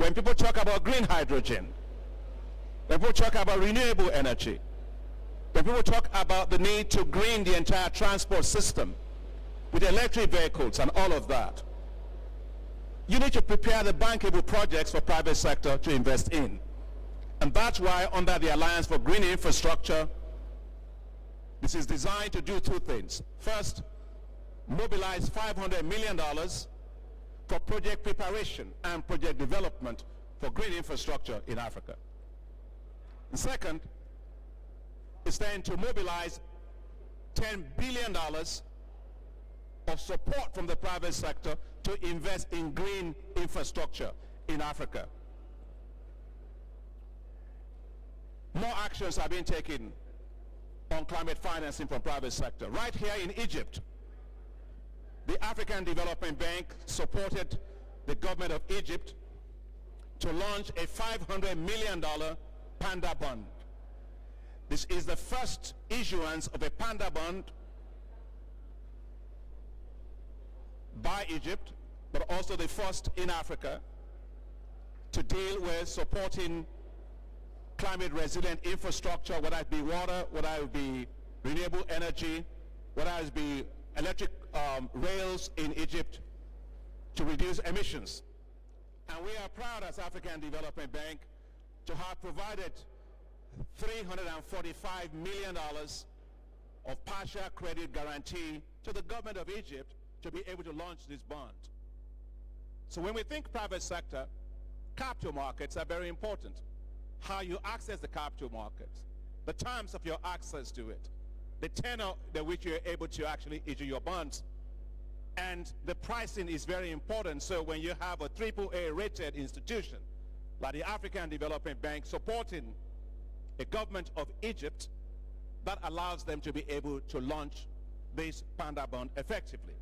When people talk about green hydrogen, when people talk about renewable energy, when people talk about the need to green the entire transport system with electric vehicles and all of that, you need to prepare the bankable projects for private sector to invest in. And that's why under the Alliance for Green Infrastructure, this is designed to do two things. First, mobilize $500 million for project preparation and project development for green infrastructure in Africa. The second is then to mobilize $10 billion of support from the private sector to invest in green infrastructure in Africa. More actions are being taken on climate financing from private sector. Right here in Egypt, the African Development Bank supported the government of Egypt to launch a $500 million Panda bond. This is the first issuance of a Panda bond by Egypt, but also the first in Africa to deal with supporting climate resilient infrastructure, whether it be water, whether it be renewable energy, whether it be electric rails in Egypt to reduce emissions. And we are proud as African Development Bank to have provided $345 million of partial credit guarantee to the government of Egypt to be able to launch this bond. So when we think private sector, capital markets are very important. How you access the capital markets, the terms of your access to it, the tenor at which you're able to actually issue your bonds, and the pricing is very important. So when you have a AAA rated institution like the African Development Bank supporting a government of Egypt, that allows them to be able to launch this Panda bond effectively.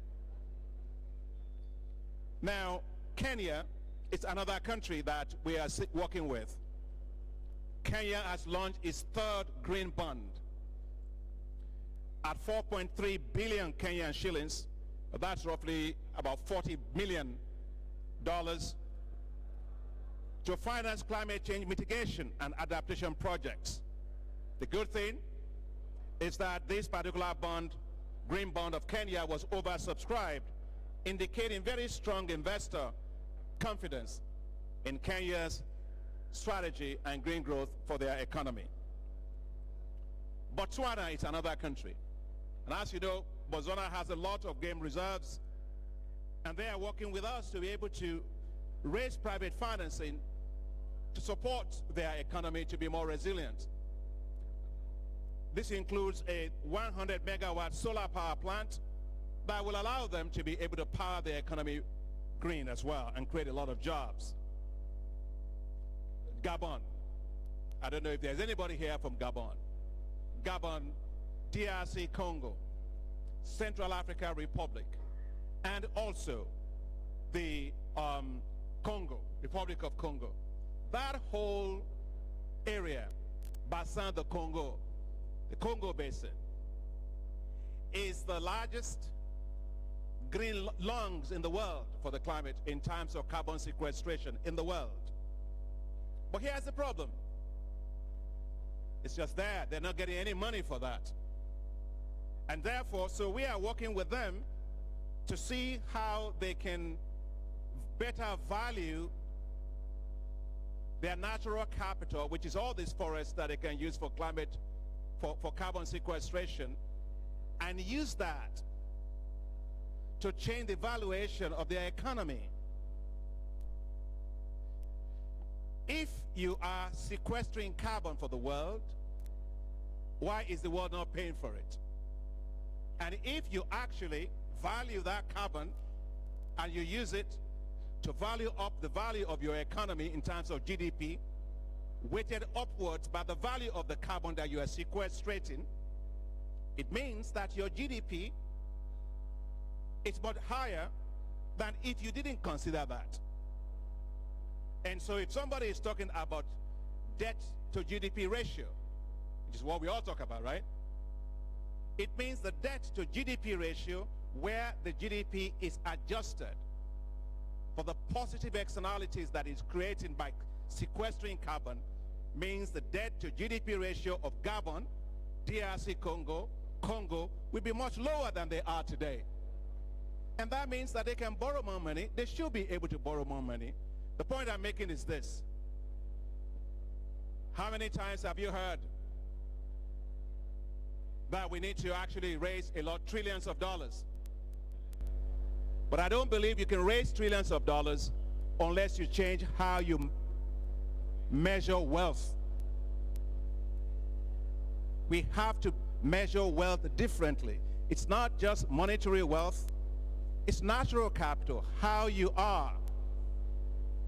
Now, Kenya is another country that we are working with. Kenya has launched its third green bond at 4.3 billion Kenyan shillings. That's roughly about $40 million to finance climate change mitigation and adaptation projects. The good thing is that this particular bond, green bond of Kenya, was oversubscribed, indicating very strong investor confidence in Kenya's strategy and green growth for their economy. Botswana is another country. And as you know, Botswana has a lot of game reserves, and they are working with us to be able to raise private financing to support their economy to be more resilient. This includes a 100 megawatt solar power plant that will allow them to be able to power their economy green as well and create a lot of jobs. Gabon. I don't know if there's anybody here from Gabon. Gabon, DRC Congo, Central Africa Republic, and also the Congo, Republic of Congo. That whole area, Bassin de Congo, the Congo Basin, is the largest green lungs in the world for the climate in terms of carbon sequestration in the world. But here's the problem. It's just there. They're not getting any money for that. And therefore, so we are working with them to see how they can better value their natural capital, which is all these forests that they can use for climate, for carbon sequestration, and use that to change the valuation of their economy. If you are sequestering carbon for the world, why is the world not paying for it? And if you actually value that carbon and you use it to value up the value of your economy in terms of GDP, weighted upwards by the value of the carbon that you are sequestrating, it means that your GDP is much higher than if you didn't consider that. And so if somebody is talking about debt to GDP ratio, which is what we all talk about, right? It means the debt to GDP ratio where the GDP is adjusted for the positive externalities that is creating by sequestering carbon means the debt to GDP ratio of Gabon, DRC Congo will be much lower than they are today. And that means that they can borrow more money. They should be able to borrow more money. The point I'm making is this. How many times have you heard that we need to actually raise trillions of dollars? But I don't believe you can raise trillions of dollars unless you change how you measure wealth. We have to measure wealth differently. It's not just monetary wealth, it's natural capital. How you are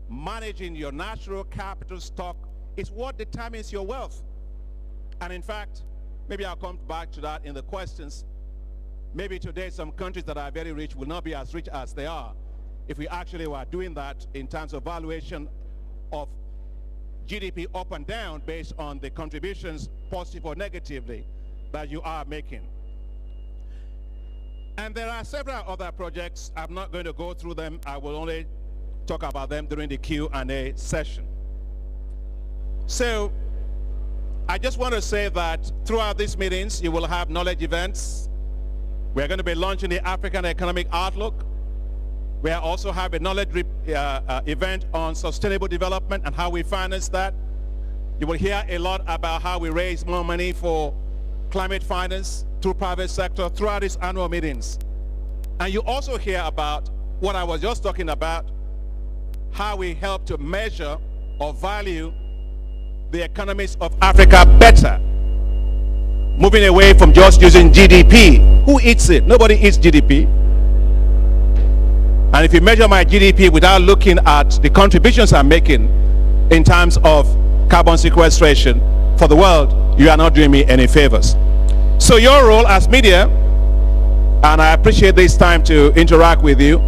managing your natural capital stock is what determines your wealth. And in fact, maybe I'll come back to that in the questions. Maybe today some countries that are very rich will not be as rich as they are if we actually were doing that in terms of valuation of GDP up and down based on the contributions, positive or negatively, that you are making. And there are several other projects. I'm not going to go through them. I will only talk about them during the Q&A session. So I just want to say that throughout these meetings, you will have knowledge events. We're going to be launching the African Economic Outlook. We also have a knowledge event on sustainable development and how we finance that. You will hear a lot about how we raise more money for climate finance through private sector throughout these annual meetings. And you also hear about what I was just talking about, how we help to measure or value the economies of Africa better, moving away from just using GDP. Who eats it? Nobody eats GDP. And if you measure my GDP without looking at the contributions I'm making in terms of carbon sequestration for the world, you are not doing me any favors. So your role as media, and I appreciate this time to interact with you,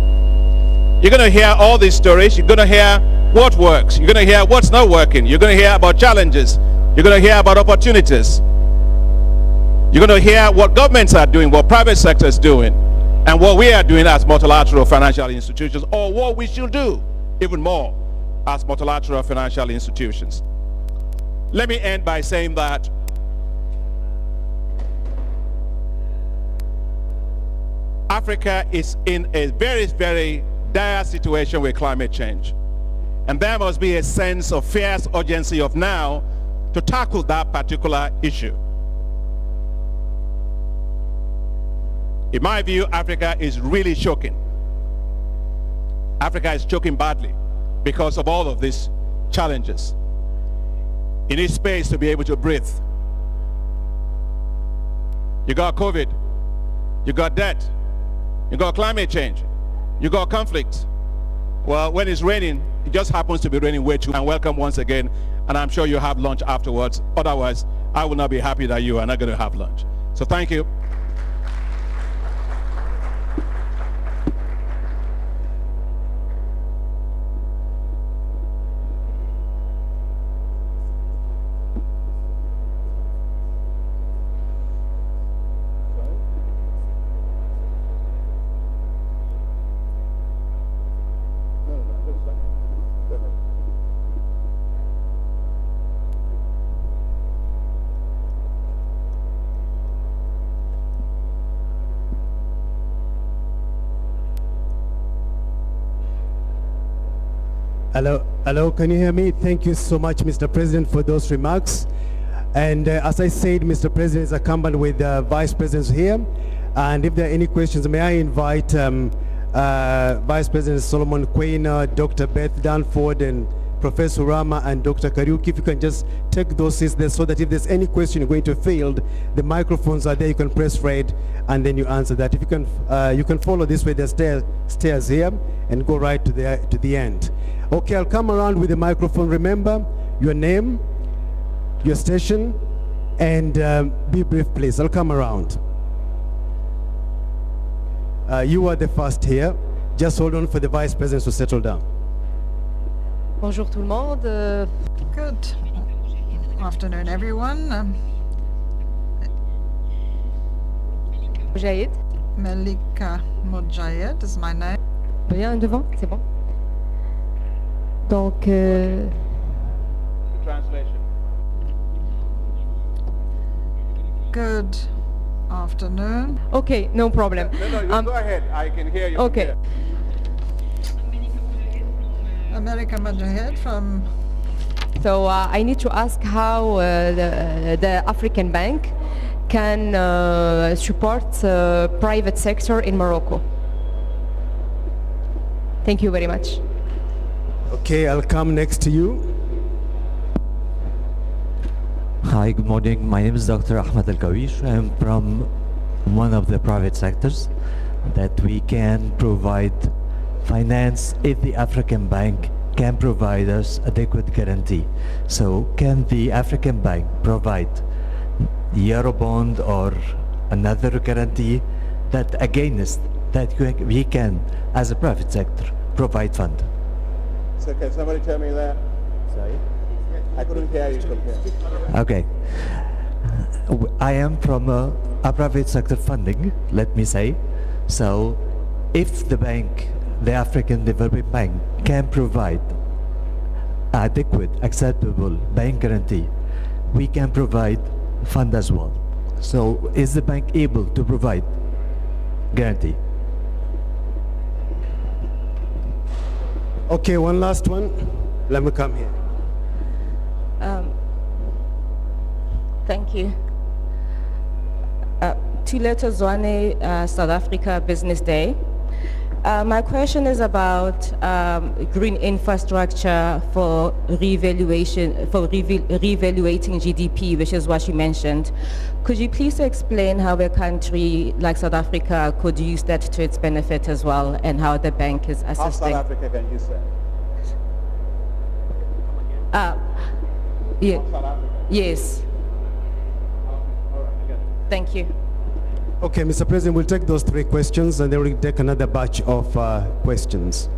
you're going to hear all these stories. You're going to hear what works. You're going to hear what's not working. You're going to hear about challenges. You're going to hear about opportunities. You're going to hear what governments are doing, what private sector is doing, and what we are doing as multilateral financial institutions, or what we should do even more as multilateral financial institutions. Let me end by saying that Africa is in a very, very dire situation with climate change. And there must be a sense of fierce urgency of now to tackle that particular issue. In my view, Africa is really choking. Africa is choking badly because of all of these challenges. It needs space to be able to breathe. You got COVID, you got debt, you got climate change, you got conflict. Well, when it's raining, it just happens to be raining way too. And welcome once again, and I'm sure you have lunch afterwards. Otherwise, I will not be happy that you are not going to have lunch. So thank you. Hello, can you hear me? Thank you so much, Mr. President, for those remarks. And as I said, Mr. President is accompanied with Vice Presidents here. And if there are any questions, may I invite Vice President Solomon Quainer, Dr. Beth Danford, and Professor Rama and Dr. Kariuki, if you can just take those seats there so that if there's any question going to field, the microphones are there, you can press red and then you answer that. If you can follow this way, there's stairs here and go right to the end. Okay, I'll come around with the microphone. Remember your name, your station, and be brief, please. I'll come around. You are the first here. Just hold on for the Vice President to settle down. Bonjour tout le monde. Good afternoon, everyone. Mojahed. Melika Mojahed is my name. Bien devant, c'est bon. Donc, Translation. Good afternoon. okay, no problem. No, go ahead. I can hear you. from Okay. here. America Majahed from So I need to ask how the African Bank can support private sector in Morocco. Thank you very much. Okay, I'll come next to you. Hi, good morning. My name is Dr. Ahmed Al-Kawish. I'm from one of the private sectors that we can provide finance if the African Bank can provide us adequate guarantee. So can the African Bank provide Eurobond or another guarantee that against that we can, as a private sector, provide fund? So can somebody tell me that? Sorry? I couldn't hear you from here. Okay. I am from a private sector funding, let me say. So if the bank, the African Development Bank, can provide adequate, acceptable bank guarantee, we can provide fund as well. So is the bank able to provide guarantee? Okay, one last one. Let me come here. Thank you. Tuleto Zwane, South Africa Business Day. My question is about green infrastructure for reevaluating GDP, which is what you mentioned. Could you please explain how a country like South Africa could use that to its benefit as well, and how the bank is How assisting? South Africa can use that? Yeah, South Africa. yes. All right, I get it. Thank you. Okay, Mr. President, we'll take those 3 questions and then we'll take another batch of questions.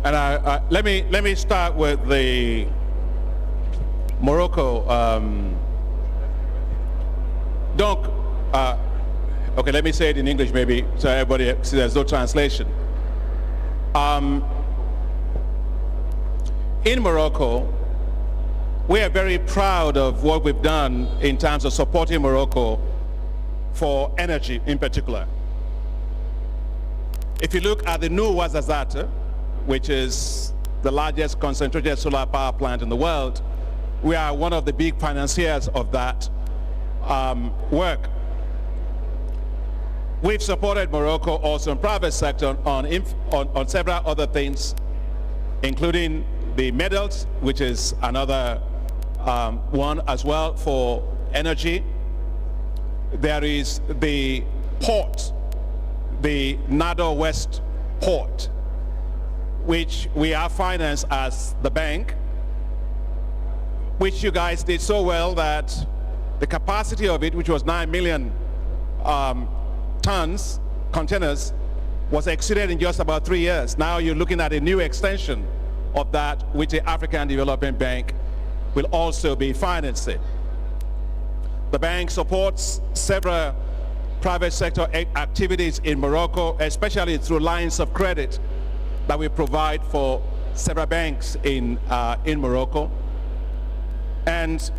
And let me start with the Morocco. Donc, okay, let me say it in English maybe so everybody see there's no translation. In Morocco, we are very proud of what we've done in terms of supporting Morocco for energy in particular. If you look at the new Ouarzazate, which is the largest concentrated solar power plant in the world, we are one of the big financiers of that work. We've supported Morocco also in private sector on several other things, including the medals, which is another one as well for energy. There is the port, the Nado West port, which we are financed as the bank, which you guys did so well that the capacity of it, which was 9 million tons, containers, was exceeded in just about 3 years. Now you're looking at a new extension of that, which the African Development Bank will also be financing. The bank supports several private sector activities in Morocco, especially through lines of credit that we provide for several banks in Morocco. And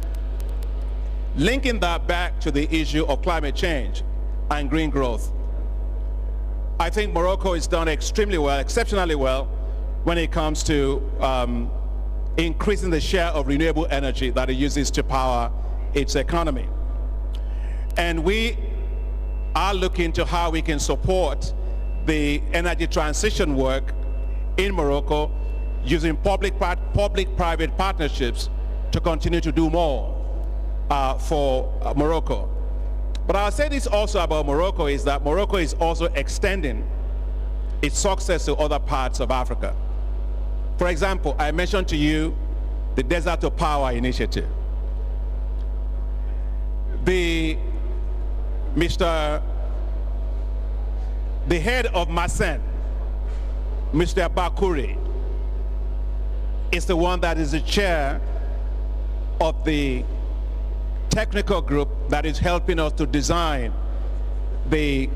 linking that back to the issue of climate change and green growth, I think Morocco has done extremely well, exceptionally well, when it comes to increasing the share of renewable energy that it uses to power its economy. And we are looking to how we can support the transition work in Morocco using public-private partnerships to continue to do more for Morocco. But I'll say this also about Morocco is that Morocco is also extending its success to other parts of Africa. For example, I mentioned to you the Desert to Power initiative. The head of Masen, Mr. Bakuri, is the one that is the chair of the technical group that is helping us to design the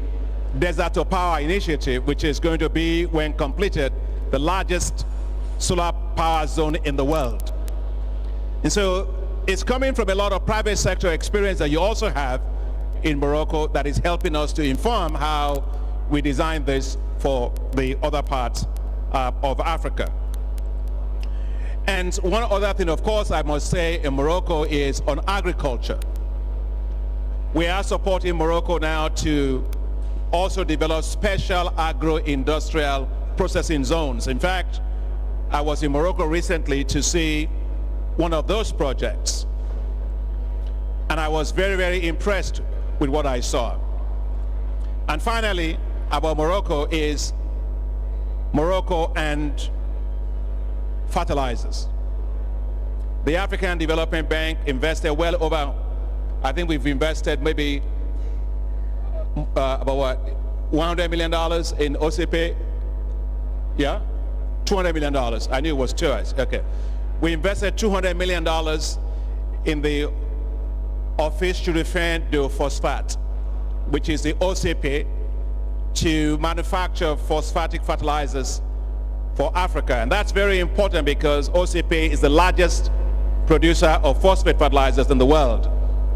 Desert to Power initiative, which is going to be, when completed, the largest solar power zone in the world. And so it's coming from a lot of private sector experience that you also have in Morocco that is helping us to inform how we design this for the other parts of Africa. And one other thing, of course, I must say in Morocco is on agriculture. We are supporting Morocco now to also develop special agro-industrial processing zones. In fact, I was in Morocco recently to see one of those projects, and I was very, very impressed with what I saw. And finally, about Morocco is Morocco and fertilizers. The African Development Bank invested well over, I think we've invested maybe about what, $100 million in OCP? Yeah? $200 million. I knew it was two. Okay. We invested $200 million in the Office de Refin de Phosphate, which is the OCP, to manufacture phosphatic fertilizers for Africa. And that's very important because OCP is the largest producer of phosphate fertilizers in the world.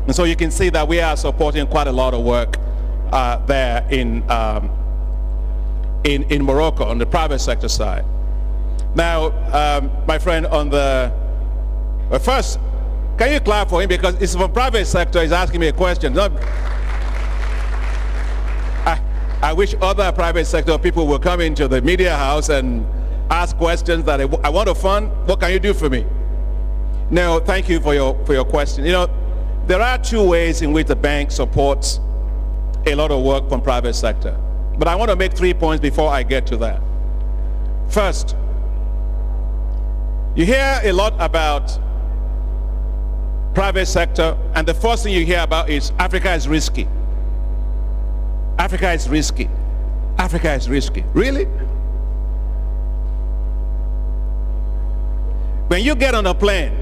And so you can see that we are supporting quite a lot of work there in Morocco on the private sector side. Now, my friend on the, first, can you clap for him, because it's from private sector, he's asking me a question. I wish other private sector people will come into the media house and ask questions that I want to fund. What can you do for me? No, thank you for your question. You know, there are two ways in which the bank supports a lot of work from private sector. But I want to make 3 points before I get to that. First, you hear a lot about private sector, and the first thing you hear about is Africa is risky. Africa is risky. Africa is risky. Really? When you get on a plane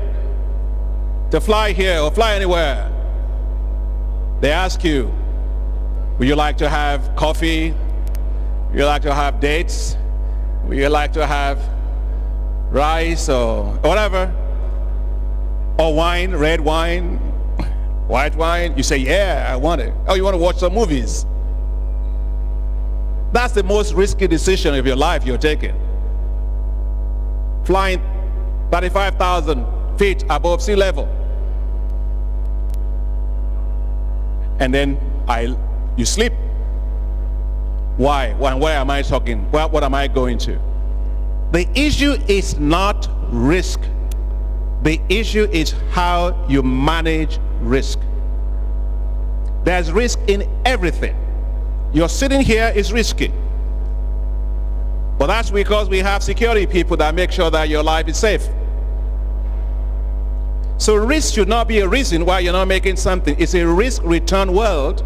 to fly here or fly anywhere, they ask you, would you like to have coffee? Would you like to have dates? Would you like to have rice or whatever? Or wine, red wine, white wine? You say, yeah, I want it. Oh, you want to watch some movies? That's the most risky decision of your life you're taking. Flying 35,000 feet above sea level. And then you sleep. Why? Where am I talking? What am I going to? The issue is not risk. The issue is how you manage risk. There's risk in everything. Your sitting here is risky. But that's because we have security people that make sure that your life is safe. So risk should not be a reason why you're not making something. It's a risk-return world.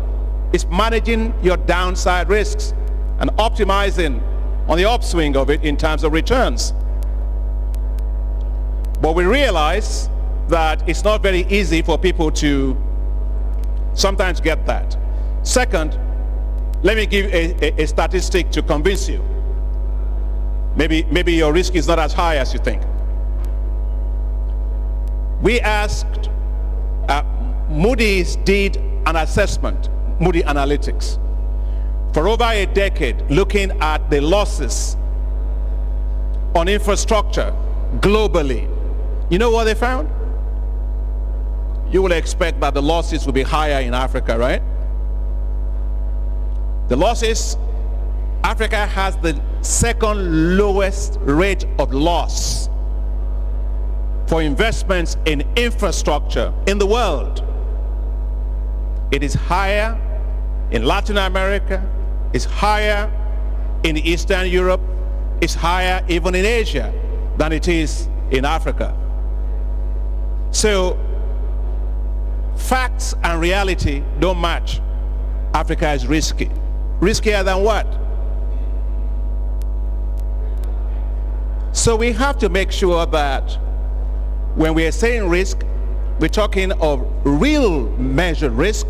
It's managing your downside risks and optimizing on the upswing of it in terms of returns. But we realize that it's not very easy for people to sometimes get that. Second, let me give a statistic to convince you. Maybe your risk is not as high as you think. We asked, Moody's did an assessment, Moody Analytics, for over a decade, looking at the losses on infrastructure globally. You know what they found? You will expect that the losses will be higher in Africa, right? The losses, Africa has the second lowest rate of loss for investments in infrastructure in the world. It is higher in Latin America, it's higher in Eastern Europe, it's higher even in Asia than it is in Africa. So facts and reality don't match. Africa is risky. Riskier than what? So we have to make sure that when we are saying risk, we're talking of real measured risk,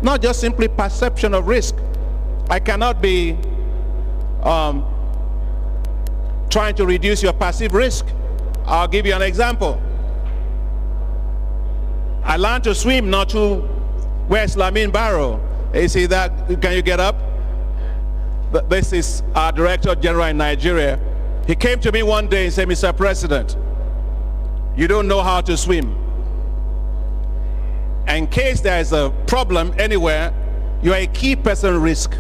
not just simply perception of risk. I cannot be trying to reduce your passive risk. I'll give you an example. I learned to swim not to West Lamin Barrow. You see that? Can you get up? This is our Director General in Nigeria. He came to me one day and said, Mr. President, you don't know how to swim. In case there is a problem anywhere, you are a key person risk.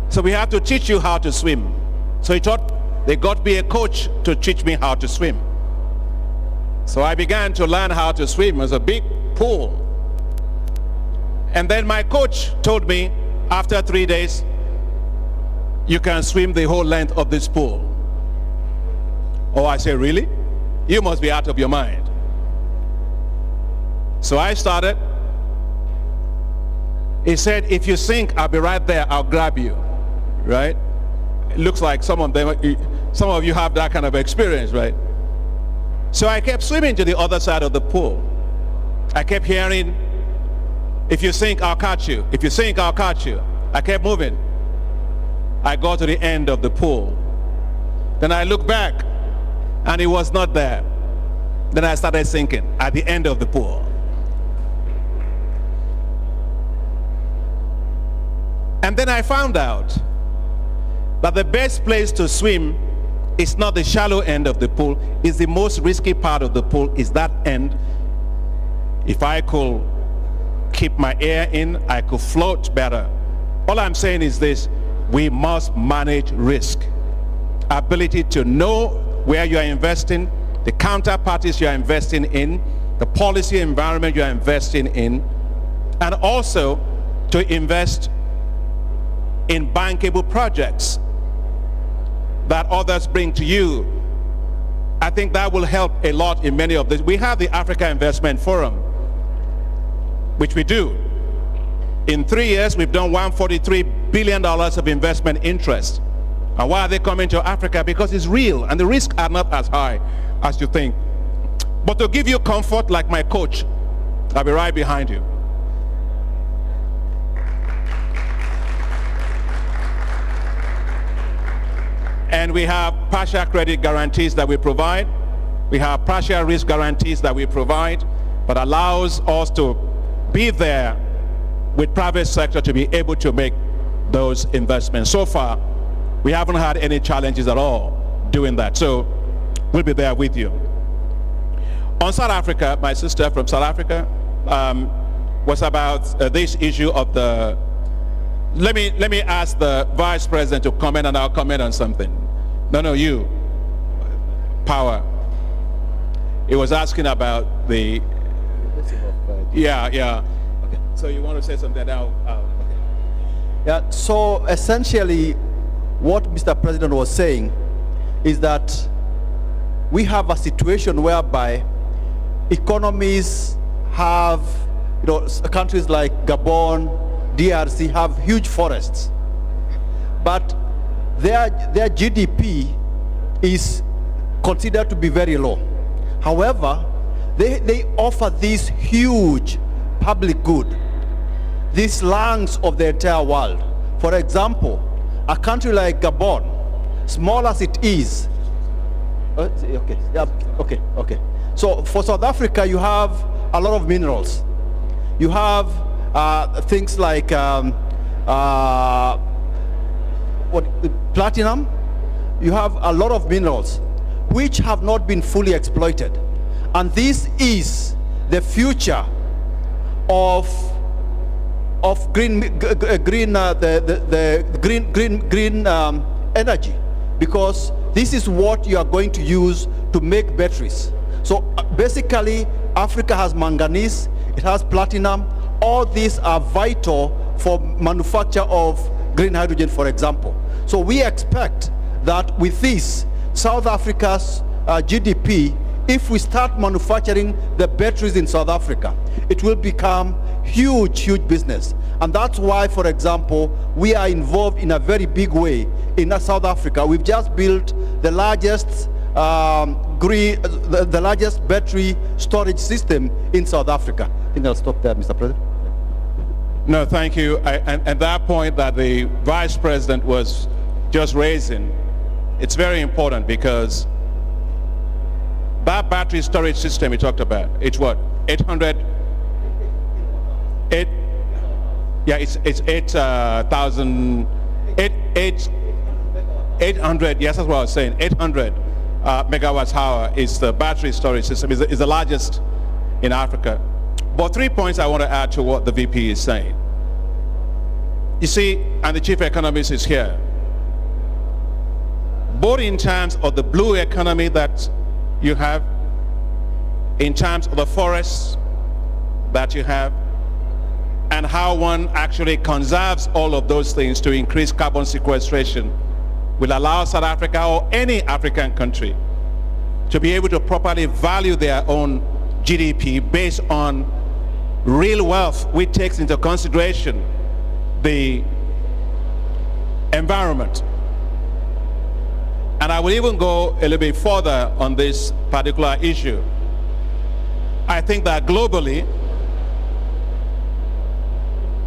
So we have to teach you how to swim. So he thought they got me a coach to teach me how to swim. So I began to learn how to swim. It was a big pool. And then my coach told me, after 3 days, you can swim the whole length of this pool. Oh, I said, really? You must be out of your mind. So I started. He said, if you sink, I'll be right there. I'll grab you. Right? It looks like some of you have that kind of experience, right? So I kept swimming to the other side of the pool. I kept hearing, if you sink, I'll catch you. If you sink, I'll catch you. I kept moving. I got to the end of the pool. Then I looked back, and he was not there. Then I started sinking at the end of the pool. And then I found out that the best place to swim is not the shallow end of the pool, it's the most risky part of the pool, is that end. If I could keep my air in, I could float better. All I'm saying is this: we must manage risk. Ability to know where you are investing, the counterparties you are investing in, the policy environment you are investing in, and also to invest in bankable projects that others bring to you. I think that will help a lot in many of this. We have the Africa Investment Forum, which we do. In 3 years, we've done $143 billion of investment interest. And why are they coming to Africa? Because it's real, and the risks are not as high as you think. But to give you comfort, like my coach, I'll be right behind you. And we have partial credit guarantees that we provide. We have partial risk guarantees that we provide, but allows us to be there with private sector to be able to make those investments. So far, we haven't had any challenges at all doing that. So we'll be there with you. On South Africa, my sister from South Africa was about this issue of the. Let me ask the Vice President to comment, and I'll comment on something. No, you. Power. He was asking about the. Yeah. Okay. So you want to say something now? Yeah, so essentially what Mr. President was saying is that we have a situation whereby economies have, countries like Gabon, DRC have huge forests, but their GDP is considered to be very low. However, they offer this huge public good, these lungs of the entire world. For example, a country like Gabon, small as it is, okay. So for South Africa, you have a lot of minerals. You have things like platinum. You have a lot of minerals which have not been fully exploited, and this is the future of green energy, because this is what you are going to use to make batteries. So basically, Africa has manganese, it has platinum. All these are vital for manufacture of green hydrogen, for example. So we expect that with this, South Africa's GDP, if we start manufacturing the batteries in South Africa, it will become huge business. And that's why, for example, we are involved in a very big way in South Africa. We've just built the largest the largest battery storage system in South Africa. I think I'll stop there, Mr. President. No, thank you. And that point that the Vice President was just raising, it's very important because that battery storage system he talked about, it's what? 800? Yeah, it's 8,000, 800, yes, that's what I was saying, 800 megawatts hour is the battery storage system, is the largest in Africa. But 3 points I want to add to what the VP is saying. You see, and the chief economist is here, both in terms of the blue economy that you have, in terms of the forests that you have, and how one actually conserves all of those things to increase carbon sequestration will allow South Africa or any African country to be able to properly value their own GDP based on real wealth, which takes into consideration the environment. And I will even go a little bit further on this particular issue. I think that globally,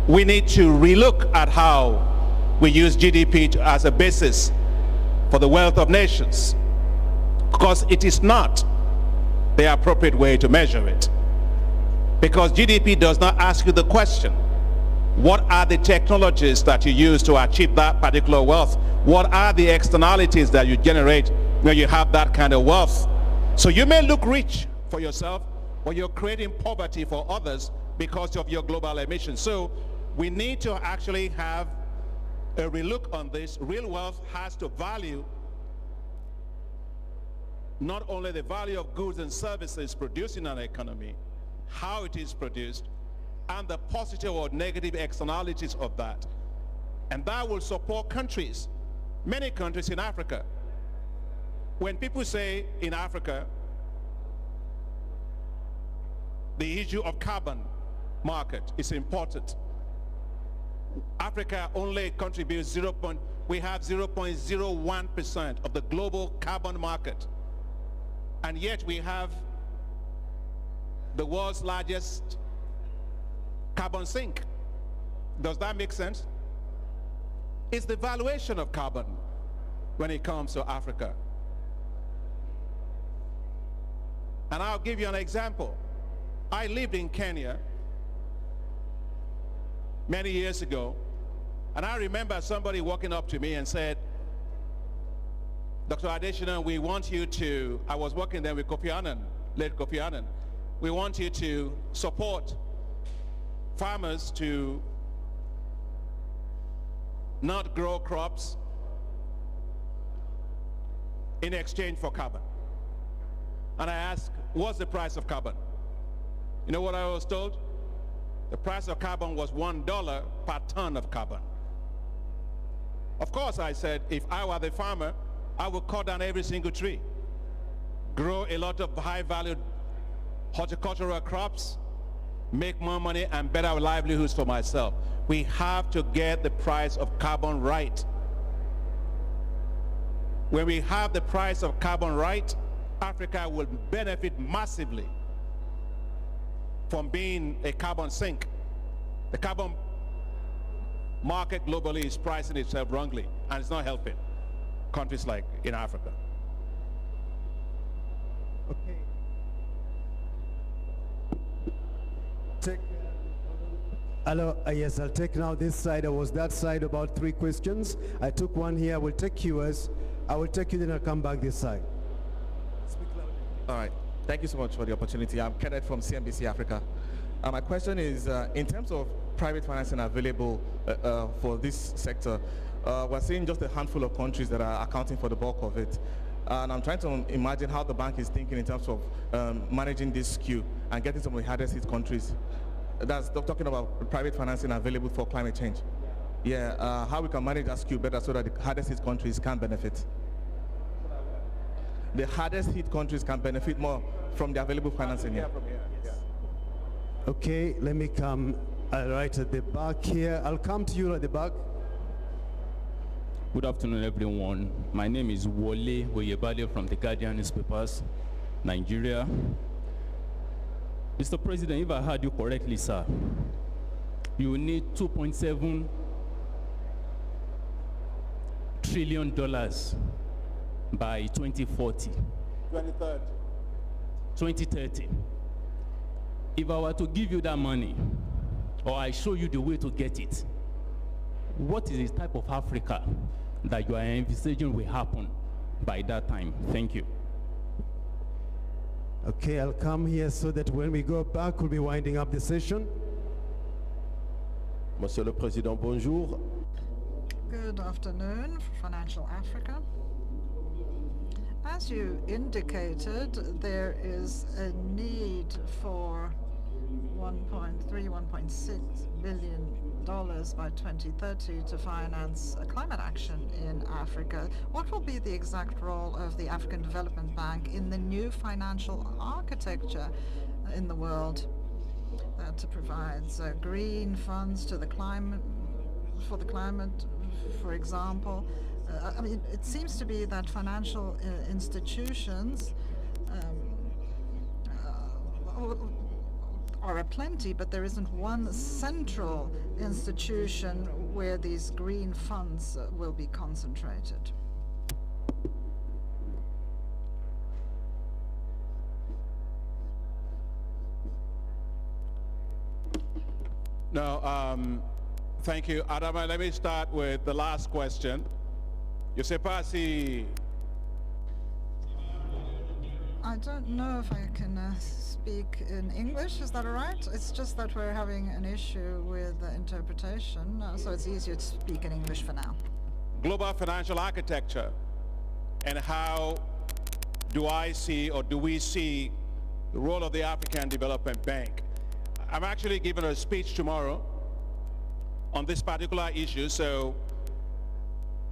we need to relook at how we use GDP as a basis for the wealth of nations, because it is not the appropriate way to measure it. Because GDP does not ask you the question, what are the technologies that you use to achieve that particular wealth? What are the externalities that you generate when you have that kind of wealth? So you may look rich for yourself, but you're creating poverty for others because of your global emissions. So we need to actually have a relook on this. Real wealth has to value not only the value of goods and services produced in an economy, how it is produced, and the positive or negative externalities of that. And that will support countries, many countries in Africa. When people say in Africa, the issue of carbon market is important. Africa only contributes we have 0.01% of the global carbon market. And yet we have the world's largest carbon sink. Does that make sense? It's the valuation of carbon when it comes to Africa. And I'll give you an example. I lived in Kenya many years ago, and I remember somebody walking up to me and said, Dr. Adesina, we want you to, I was working there with Kofi Annan, late Kofi Annan, we want you to support farmers to not grow crops in exchange for carbon. And I asked, what's the price of carbon? You know what I was told? The price of carbon was $1 per ton of carbon. Of course, I said, if I were the farmer, I would cut down every single tree, grow a lot of high-valued horticultural crops, make more money and better livelihoods for myself. We have to get the price of carbon right. When we have the price of carbon right, Africa will benefit massively from being a carbon sink. The carbon market globally is pricing itself wrongly, and it's not helping countries like in Africa. Okay. Hello, yes, I'll take now this side. I was that side, about 3 questions. I took one here. I will take yours. I will take you, then I'll come back this side. Speak loudly. All right. Thank you so much for the opportunity. I'm Kenneth from CNBC Africa. My question is, in terms of private financing available for this sector, we're seeing just a handful of countries that are accounting for the bulk of it. And I'm trying to imagine how the bank is thinking in terms of managing this skew and getting some of the hardest hit countries. That's talking about private financing available for climate change. Yeah, how we can manage that skew better so that the hardest hit countries can benefit. The hardest hit countries can benefit more from the available financing here. Okay, let me come right at the back here. I'll come to you at the back. Good afternoon, everyone. My name is Wole Oyebade from the Guardian newspapers, Nigeria. Mr. President, if I heard you correctly, sir, you need $2.7 trillion by 2040. 2030. If I were to give you that money, or I show you the way to get it, what is the type of Africa that you are envisaging will happen by that time? Thank you. Okay, I'll come here so that when we go back, we'll be winding up the session. Monsieur le Président, bonjour. Good afternoon, Financial Africa. As you indicated, there is a need for $1.3, $1.6 billion by 2030 to finance climate action in Africa. What will be the exact role of the African Development Bank in the new financial architecture in the world that provides green funds to the climate, for example? I mean, it seems to be that financial institutions are aplenty, but there isn't one central institution where these green funds will be concentrated. No, thank you, Adama. Let me start with the last question. Je sais pas si I don't know if I can speak in English. Is that all right? It's just that we're having an issue with the interpretation, so it's easier to speak in English for now. global financial architecture, and how do I see, or do we see, the role of the African Development Bank. I'm actually giving a speech tomorrow on this particular issue, so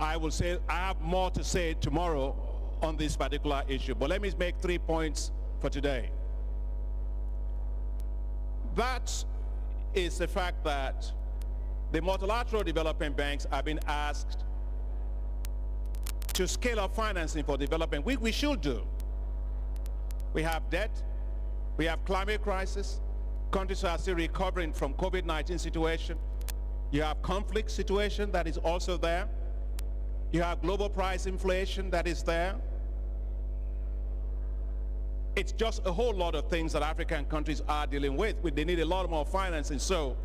I will say I have more to say tomorrow on this particular issue. But let me make 3 points for today. That is the fact that the multilateral development banks have been asked to scale up financing for development, which we should do. We have debt, we have climate crisis, countries are still recovering from COVID-19 situation. You have conflict situation that is also there. You have global price inflation that is there. It's just a whole lot of things that African countries are dealing with. They need a lot more financing. So,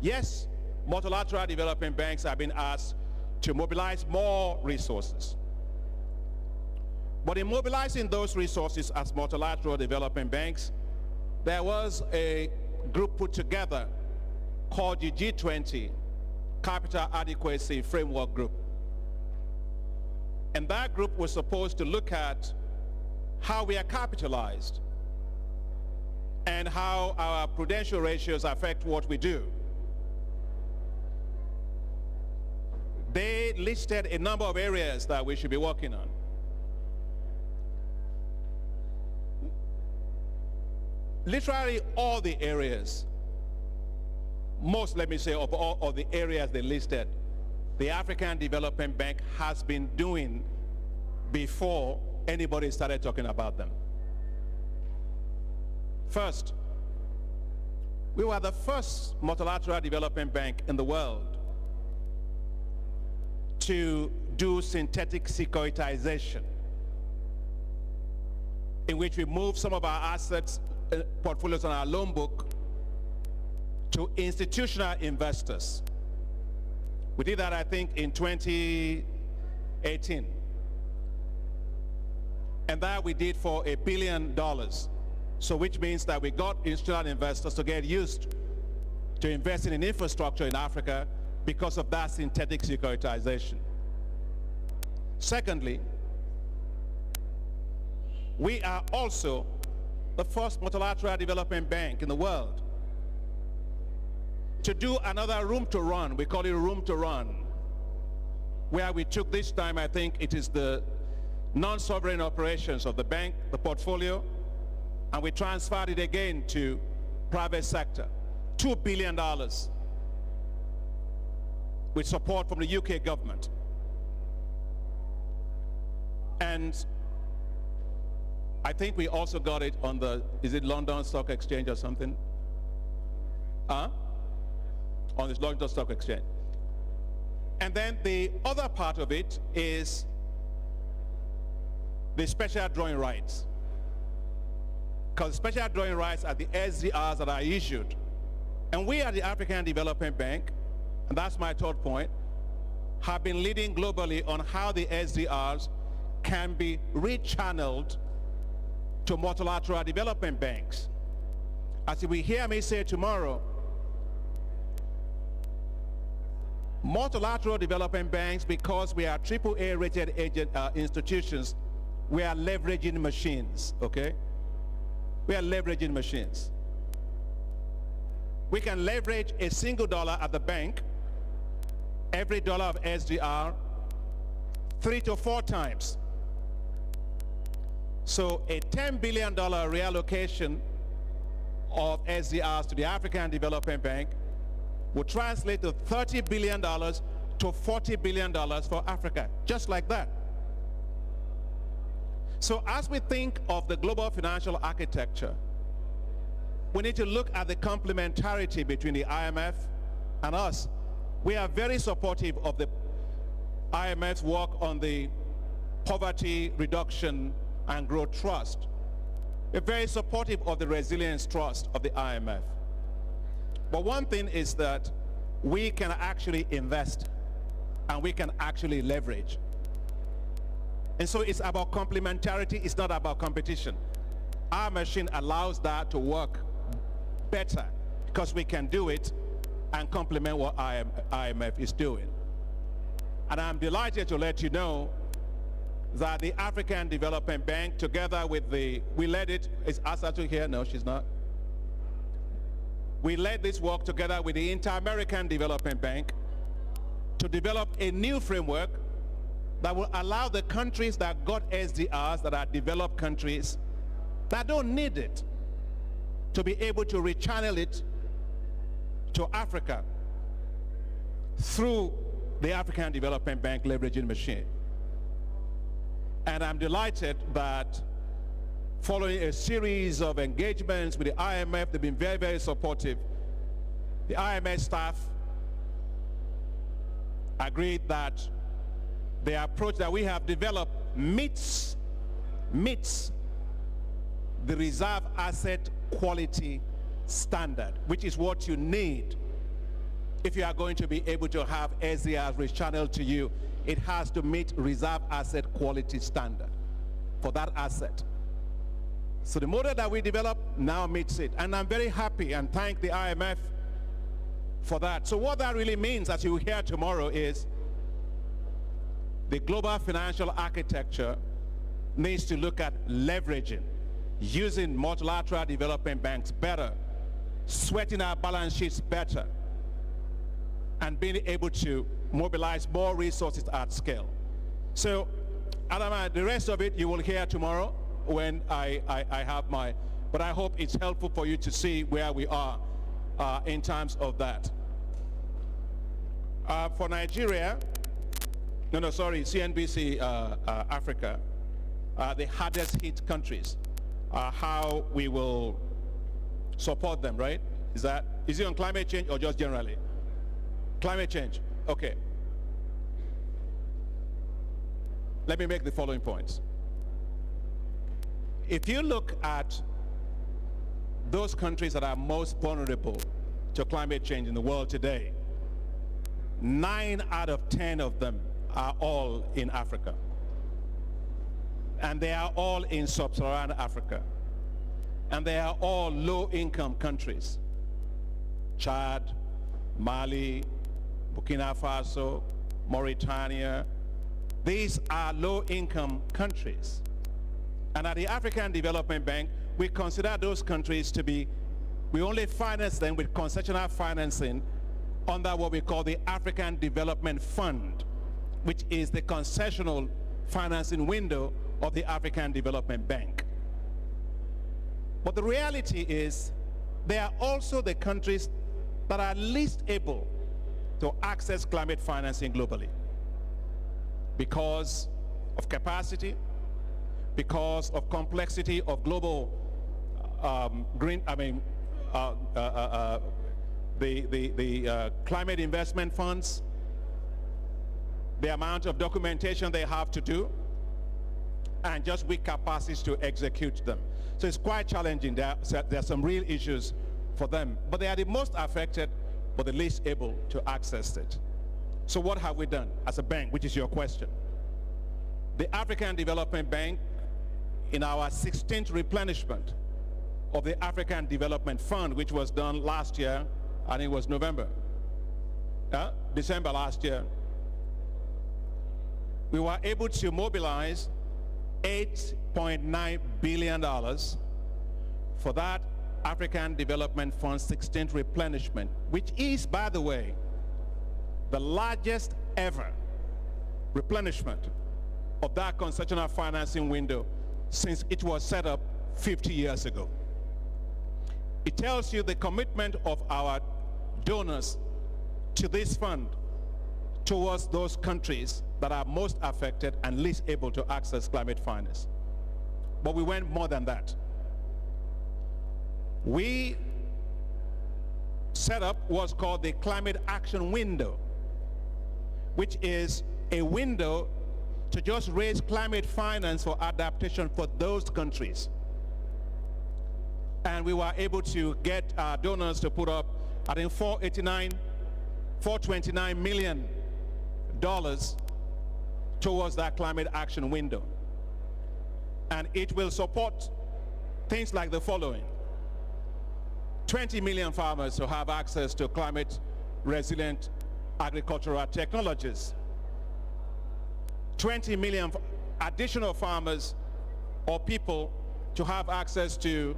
yes, multilateral development banks have been asked to mobilize more resources. But in mobilizing those resources as multilateral development banks, there was a group put together called the G20 Capital Adequacy Framework Group. And that group was supposed to look at how we are capitalized and how our prudential ratios affect what we do. They listed a number of areas that we should be working on. Literally all the areas, most, let me say, of all of the areas they listed, the African Development Bank has been doing before anybody started talking about them. First, we were the first multilateral development bank in the world to do synthetic securitization, in which we moved some of our assets, portfolios on our loan book to institutional investors. We did that, I think, in 2018. And that we did for $1 billion. So which means that we got institutional investors to get used to investing in infrastructure in Africa because of that synthetic securitization. Secondly, we are also the first multilateral development bank in the world to do another room to run. We call it room to run, where we took this time, I think it is the non-sovereign operations of the bank, the portfolio, and we transferred it again to private sector. $2 billion with support from the UK government. And I think we also got it on the, is it London Stock Exchange or something? on the London Stock Exchange. And then the other part of it is the special drawing rights. Because special drawing rights are the SDRs that are issued. And we at the African Development Bank, and that's my third point, have been leading globally on how the SDRs can be rechanneled to multilateral development banks. As you will hear me say tomorrow, multilateral development banks, because we are AAA rated institutions, we are leveraging machines, okay? We are leveraging machines. We can leverage a single dollar at the bank, every dollar of SDR, 3 to 4 times. So a $10 billion reallocation of SDRs to the African Development Bank would translate to $30 billion to $40 billion for Africa, just like that. So as we think of the global financial architecture, we need to look at the complementarity between the IMF and us. We are very supportive of the IMF's work on the Poverty Reduction and Growth Trust. We're very supportive of the Resilience Trust of the IMF. But one thing is that we can actually invest and we can actually leverage. And so it's about complementarity, it's not about competition. Our machine allows that to work better because we can do it and complement what IMF is doing. And I'm delighted to let you know that the African Development Bank, together with we led it, is Asatu here? No, she's not. We led this work together with the Inter-American Development Bank to develop a new framework that will allow the countries that got SDRs, that are developed countries, that don't need it, to be able to rechannel it to Africa through the African Development Bank leveraging machine. And I'm delighted that following a series of engagements with the IMF, they've been very, very supportive. The IMF staff agreed that the approach that we have developed meets the reserve asset quality standard, which is what you need if you are going to be able to have SDRs rechanneled to you. It has to meet reserve asset quality standard for that asset. So the model that we developed now meets it. And I'm very happy and thank the IMF for that. So what that really means, as you will hear tomorrow, is the global financial architecture needs to look at leveraging, using multilateral development banks better, sweating our balance sheets better, and being able to mobilize more resources at scale. So, Adama, the rest of it you will hear tomorrow when I have but I hope it's helpful for you to see where we are in terms of that. For Nigeria, CNBC Africa, the hardest hit countries, how we will support them, right? Is it on climate change or just generally? Climate change, okay. Let me make the following points. If you look at those countries that are most vulnerable to climate change in the world today, 9 out of 10 of them are all in Africa. And they are all in sub-Saharan Africa. And they are all low-income countries. Chad, Mali, Burkina Faso, Mauritania. These are low-income countries. And at the African Development Bank, we consider those countries to be, we only finance them with concessional financing under what we call the African Development Fund, which is the concessional financing window of the African Development Bank. But the reality is, they are also the countries that are least able to access climate financing globally because of capacity, because of complexity the climate investment funds, the amount of documentation they have to do, and just weak capacities to execute them. So it's quite challenging. There are some real issues for them, but they are the most affected, but the least able to access it. So what have we done as a bank, which is your question? The African Development Bank, in our 16th replenishment of the African Development Fund, which was done last year, and it was December last year, we were able to mobilize $8.9 billion for that African Development Fund 16th replenishment, which is, by the way, the largest ever replenishment of that concessional financing window since it was set up 50 years ago. It tells you the commitment of our donors to this fund towards those countries that are most affected and least able to access climate finance. But we went more than that. We set up what's called the Climate Action Window, which is a window to just raise climate finance for adaptation for those countries. And we were able to get our donors to put up, I think, $429 million towards that climate action window. And it will support things like the following: 20 million farmers to have access to climate resilient agricultural technologies, 20 million additional farmers or people to have access to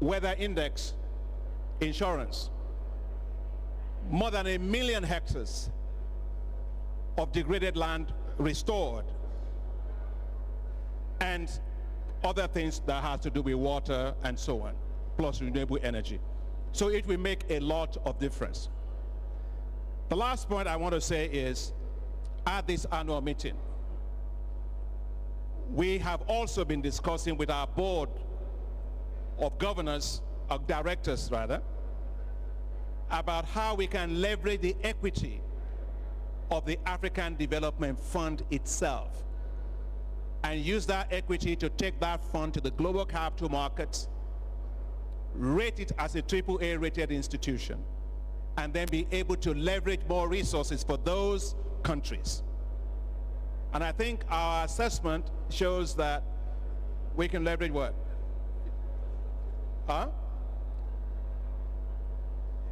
weather index insurance, more than 1 million hectares of degraded land restored, and other things that has to do with water and so on, plus renewable energy. So it will make a lot of difference. The last point I want to say is, at this annual meeting, we have also been discussing with our board of governors, of directors rather, about how we can leverage the equity of the African Development Fund itself and use that equity to take that fund to the global capital markets, rate it as a AAA rated institution, and then be able to leverage more resources for those countries. And I think our assessment shows that we can leverage what?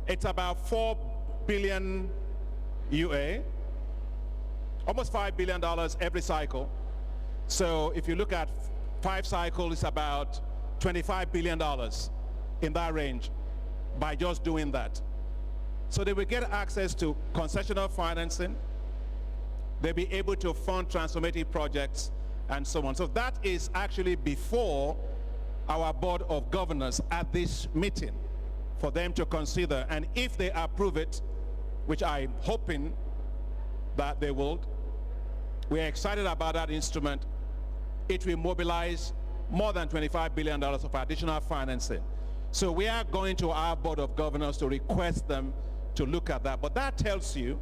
It's about 4 billion UA, almost $5 billion every cycle. So if you look at 5 cycles, it's about $25 billion in that range by just doing that. So they will get access to concessional financing, they'll be able to fund transformative projects and so on. So that is actually before our board of governors at this meeting for them to consider. And if they approve it, which I'm hoping that they will, we're excited about that instrument. It will mobilize more than $25 billion of additional financing. So we are going to our board of governors to request them to look at that. But that tells you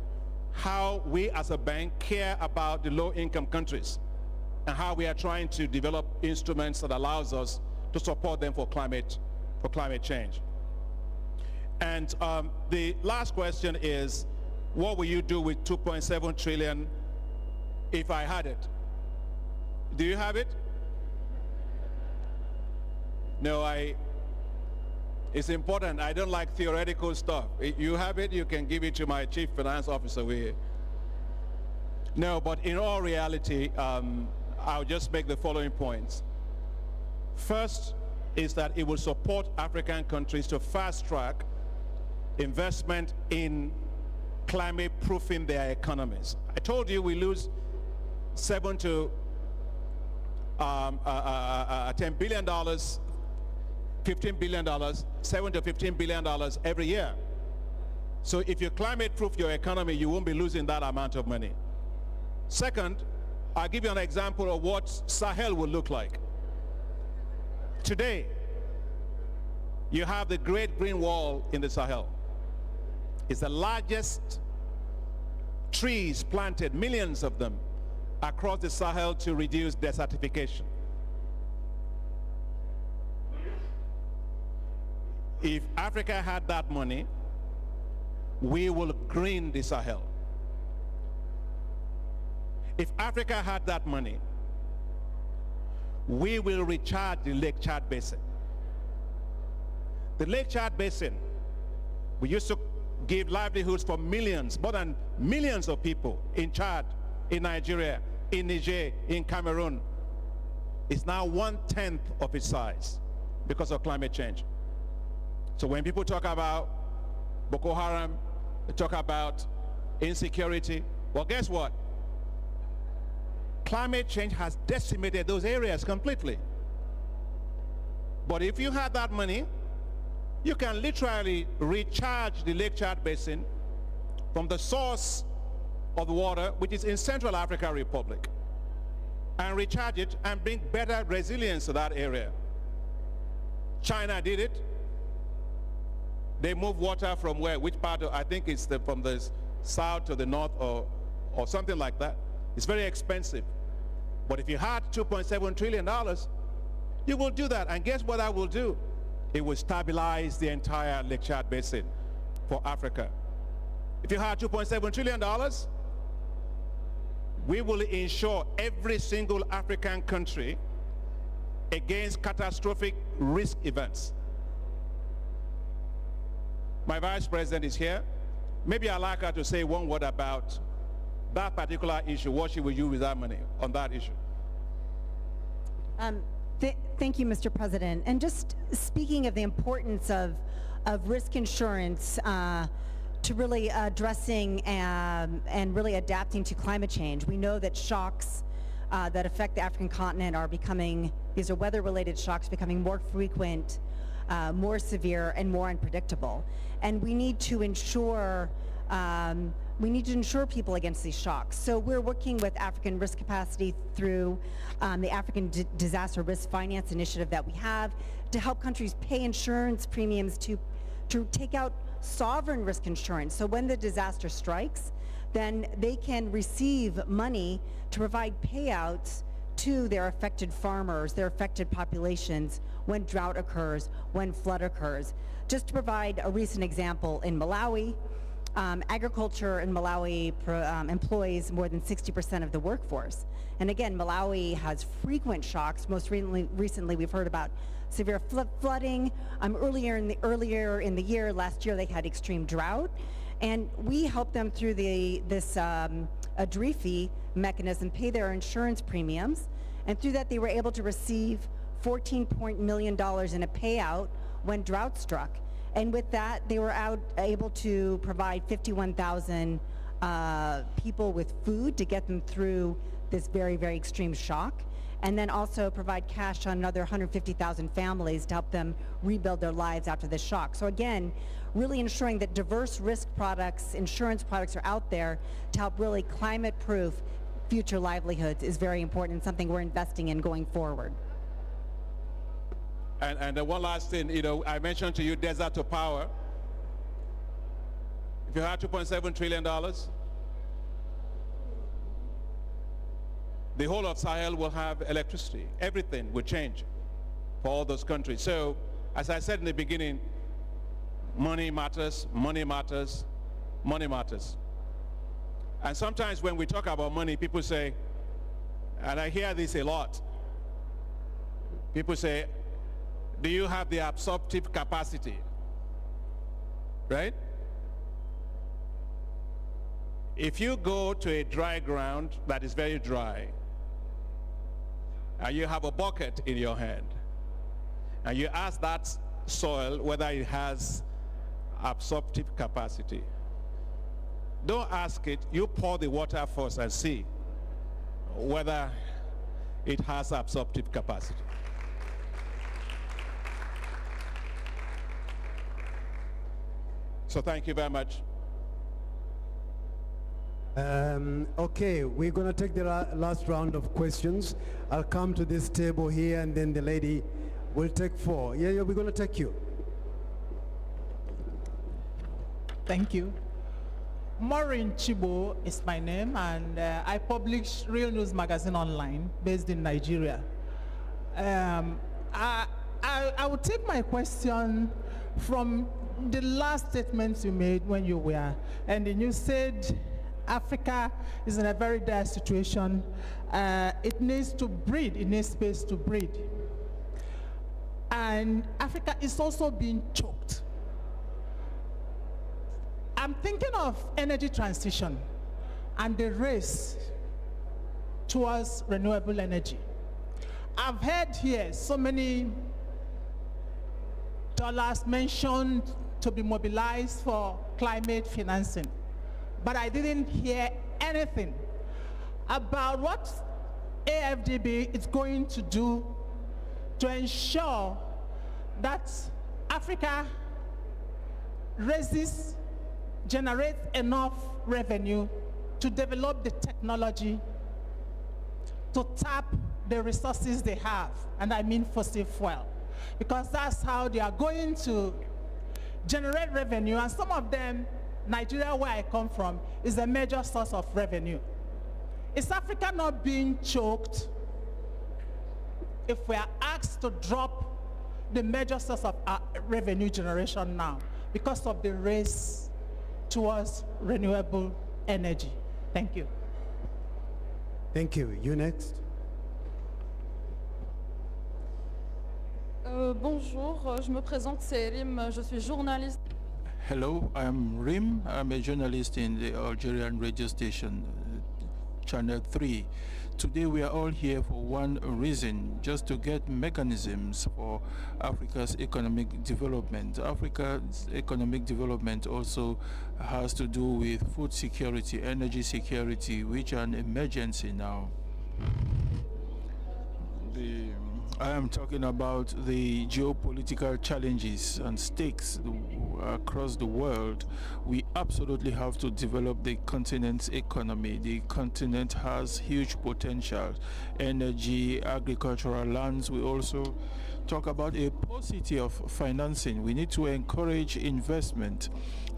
how we as a bank care about the low-income countries and how we are trying to develop instruments that allows us to support them for climate change. And the last question is, what will you do with 2.7 trillion if I had it? Do you have it? No, it's important. I don't like theoretical stuff. You have it, you can give it to my chief finance officer. No, but in all reality, I'll just make the following points. First is that it will support African countries to fast-track investment in climate-proofing their economies. I told you we lose $7 to $10 billion, $15 billion, $7 to $15 billion every year. So if you climate-proof your economy, you won't be losing that amount of money. Second, I'll give you an example of what Sahel will look like. Today, You have the Great Green Wall in the Sahel. It's the largest trees planted, millions of them, across the Sahel to reduce desertification. If Africa had that money, we will green the Sahel. If Africa had that money, we will recharge the Lake Chad Basin. The Lake Chad Basin, we used to give livelihoods for millions, more than millions of people in Chad, in Nigeria, in Niger, in Cameroon. It's now 1/10 of its size because of climate change. So when people talk about Boko Haram, they talk about insecurity, well, guess what? Climate change has decimated those areas completely. But if you had that money, you can literally recharge the Lake Chad Basin from the source of the water, which is in Central African Republic, and recharge it and bring better resilience to that area. China did it. They move water from where? Which part of, I think it's from the south to the north or something like that. It's very expensive. But if you had $2.7 trillion, you will do that. And guess what that will do? It will stabilize the entire Lake Chad Basin for Africa. If you had $2.7 trillion, we will insure every single African country against catastrophic risk events. My vice president is here. Maybe I'd like her to say one word about that particular issue, what she will use with that money on that issue. Thank you, Mr. President. And just speaking of the importance of risk insurance to really addressing and really adapting to climate change, we know that shocks that affect the African continent are becoming, these are weather-related shocks becoming more frequent, more severe, and more unpredictable. And we need to ensure people against these shocks. So we're working with African Risk Capacity through the African Disaster Risk Finance Initiative that we have to help countries pay insurance premiums to take out sovereign risk insurance. So when the disaster strikes, then they can receive money to provide payouts to their affected farmers, their affected populations when drought occurs, when flood occurs. Just to provide a recent example, in Malawi, agriculture in Malawi employs more than 60% of the workforce. And again, Malawi has frequent shocks. Most recently we've heard about severe flooding. Earlier in the year, last year, they had extreme drought. And we helped them through this ADRIFI mechanism pay their insurance premiums. And through that, they were able to receive $14 million in a payout when drought struck. And with that, they were able to provide 51,000 people with food to get them through this very, very extreme shock. And then also provide cash on another 150,000 families to help them rebuild their lives after this shock. So again, really ensuring that diverse risk products, insurance products are out there to help really climate-proof future livelihoods is very important and something we're investing in going forward. And one last thing, I mentioned to you Desert to Power. If you had $2.7 trillion, the whole of Sahel will have electricity. Everything will change for all those countries. So, as I said in the beginning, money matters, money matters, money matters. And sometimes when we talk about money, people say, and I hear this a lot, people say, do you have the absorptive capacity? Right? If you go to a dry ground that is very dry, and you have a bucket in your hand, and you ask that soil whether it has absorptive capacity, don't ask it, you pour the water first and see whether it has absorptive capacity. So thank you very much. Okay, we're going to take the last round of questions. I'll come to this table here, and then the lady will take 4. Yeah, we're going to take you. Thank you. Maureen Chibo is my name, and I publish Real News Magazine online based in Nigeria. I will take my question from the last statements you made when you were, and then you said Africa is in a very dire situation. It needs to breed, it needs space to breed. And Africa is also being choked. I'm thinking of energy transition and the race towards renewable energy. I've heard here so many dollars mentioned to be mobilized for climate financing, but I didn't hear anything about what AFDB is going to do to ensure that Africa generates enough revenue to develop the technology to tap the resources they have, and I mean fossil fuel, because that's how they are going to generate revenue, and some of them, Nigeria, where I come from, is a major source of revenue. Is Africa not being choked if we are asked to drop the major source of our revenue generation now because of the race towards renewable energy? Thank you. Thank you. You next. Bonjour, je me présente, c'est Rim, je suis journaliste. Hello, I'm Rim. I'm a journalist in the Algerian radio station, Channel 3. Today we are all here for one reason, just to get mechanisms for Africa's economic development. Africa's economic development also has to do with food security, energy security, which are an emergency now. I am talking about the geopolitical challenges and stakes across the world. We absolutely have to develop the continent's economy. The continent has huge potential. Energy, agricultural lands. We also talk about a paucity of financing. We need to encourage investment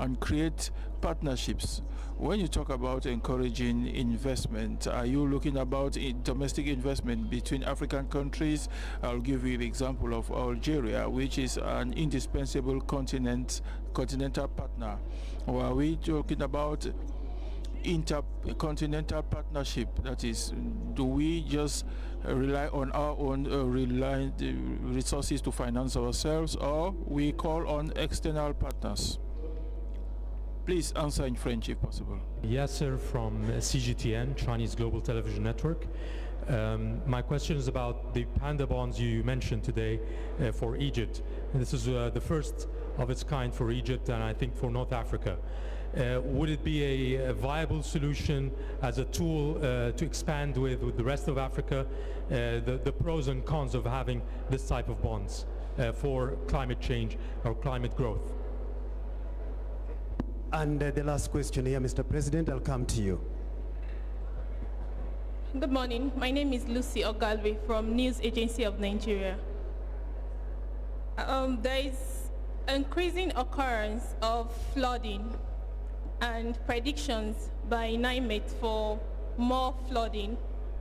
and create partnerships. When you talk about encouraging investment, are you looking about domestic investment between African countries? I'll give you the example of Algeria, which is an indispensable continental partner. Or are we talking about intercontinental partnership? That is, do we just rely on our own resources to finance ourselves, or we call on external partners? Please answer in French if possible. Yasser from CGTN, Chinese Global Television Network. My question is about the panda bonds you mentioned today for Egypt. And this is the first of its kind for Egypt and I think for North Africa. Would it be a viable solution as a tool to expand with the rest of Africa, the pros and cons of having this type of bonds for climate change or climate growth? And the last question here, Mr. President, I'll come to you. Good morning. My name is Lucy Ogalwe from News Agency of Nigeria. There is increasing occurrence of flooding and predictions by NIMET for more flooding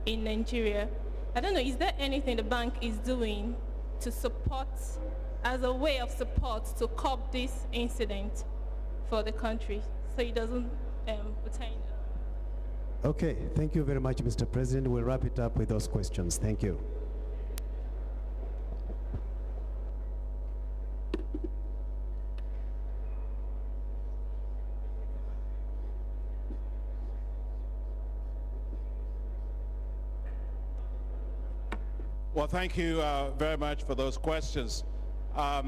in Nigeria. I don't know, is there anything the bank is doing to support, as a way of support to curb this incident for the country so it doesn't pertain? Okay, thank you very much, Mr. President. We'll wrap it up with those questions. Thank you. Well, thank you very much for those questions. I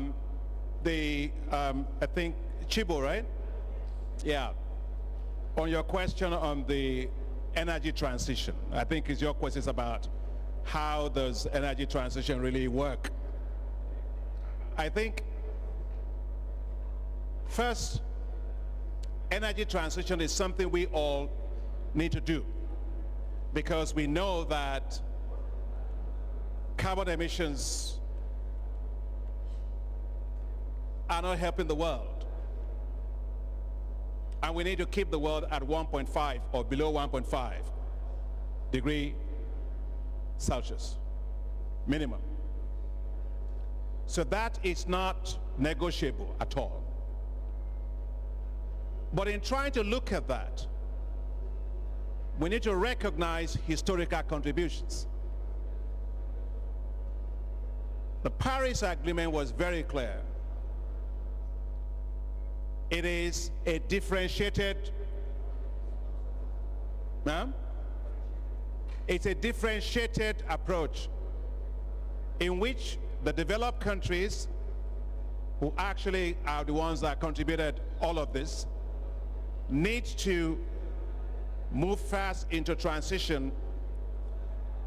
think Chibo, right? Yeah. On your question on the energy transition, I think your question is about how does energy transition really work? I think first, energy transition is something we all need to do because we know that carbon emissions are not helping the world. And we need to keep the world at 1.5 or below 1.5 degree Celsius, minimum. So that is not negotiable at all. But in trying to look at that, we need to recognize historical contributions. The Paris Agreement was very clear. It is a differentiated, ma'am? It's a differentiated approach in which the developed countries, who actually are the ones that contributed all of this, need to move fast into transition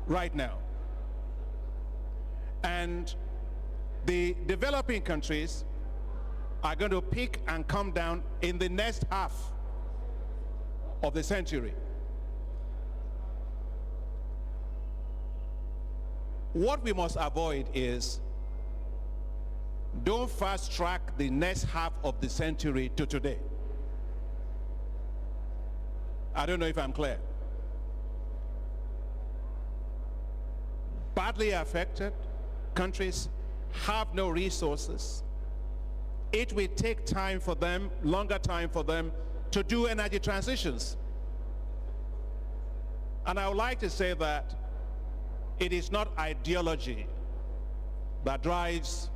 right now. And the developing countries are going to peak and come down in the next half of the century. What we must avoid is don't fast track the next half of the century to today. I don't know if I'm clear. Badly affected countries have no resources. It will take time for them, longer time for them, to do energy transitions. And I would like to say that it is not ideology that drives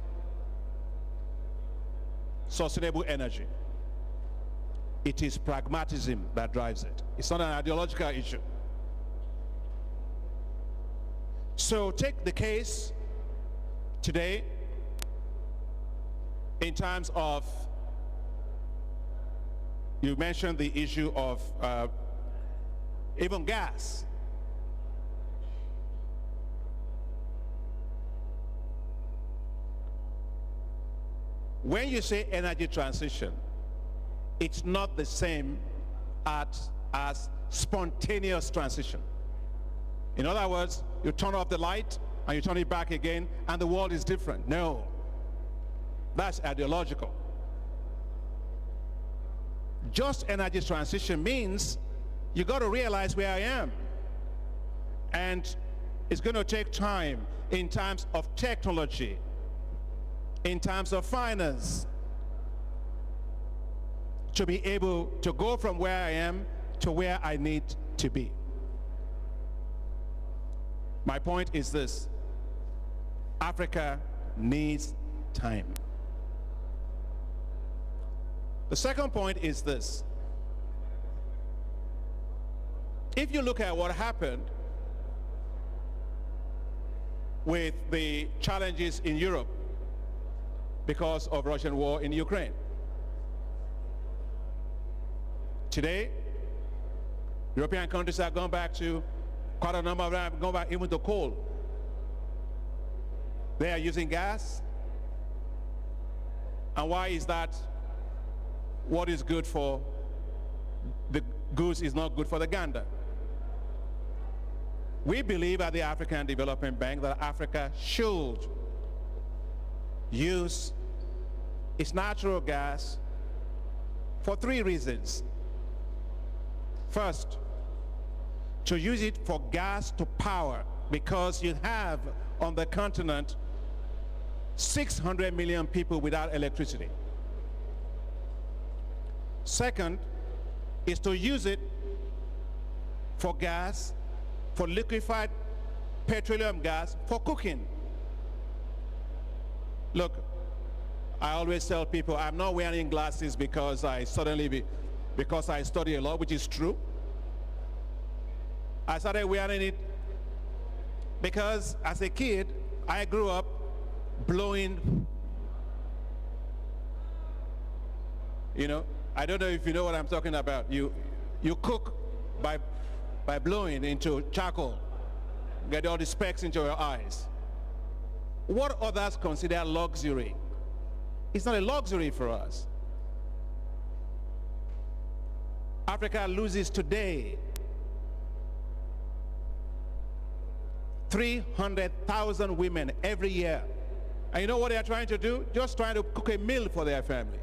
sustainable energy. It is pragmatism that drives it. It's not an ideological issue. So take the case today in terms of, you mentioned the issue of even gas. When you say energy transition, it's not the same as spontaneous transition. In other words, you turn off the light and you turn it back again and the world is different. No, that's ideological. Just energy transition means you got to realize where I am. And it's going to take time in terms of technology, in terms of finance, to be able to go from where I am to where I need to be. My point is this: Africa needs time. The second point is this: if you look at what happened with the challenges in Europe because of Russian war in Ukraine, today, European countries have gone back to, quite a number of them have gone back even to coal. They are using gas. And why is that? What is good for the goose is not good for the gander. We believe at the African Development Bank that Africa should use its natural gas for three reasons. First, to use it for gas to power, because you have on the continent 600 million people without electricity. Second is to use it for gas, for liquefied petroleum gas, for cooking. Look, I always tell people I'm not wearing glasses because I study a lot, which is true. I started wearing it because as a kid, I grew up blowing, I don't know if you know what I'm talking about. You cook by blowing into charcoal, get all the specks into your eyes. What others consider luxury, it's not a luxury for us. Africa loses today 300,000 women every year. And you know what they are trying to do? Just trying to cook a meal for their family.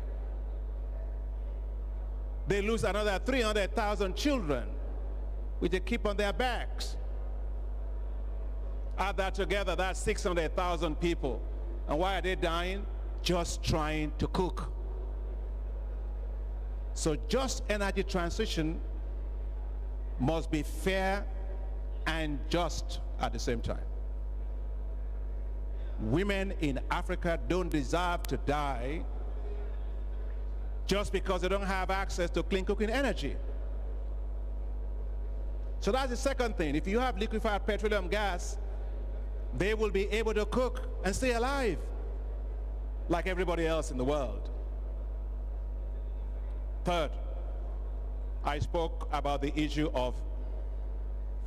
they lose another 300,000 children, which they keep on their backs. Add that together, that's 600,000 people. And why are they dying? Just trying to cook. So just energy transition must be fair and just at the same time. Women in Africa don't deserve to die just because they don't have access to clean cooking energy. So that's the second thing. If you have liquefied petroleum gas, they will be able to cook and stay alive like everybody else in the world. Third, I spoke about the issue of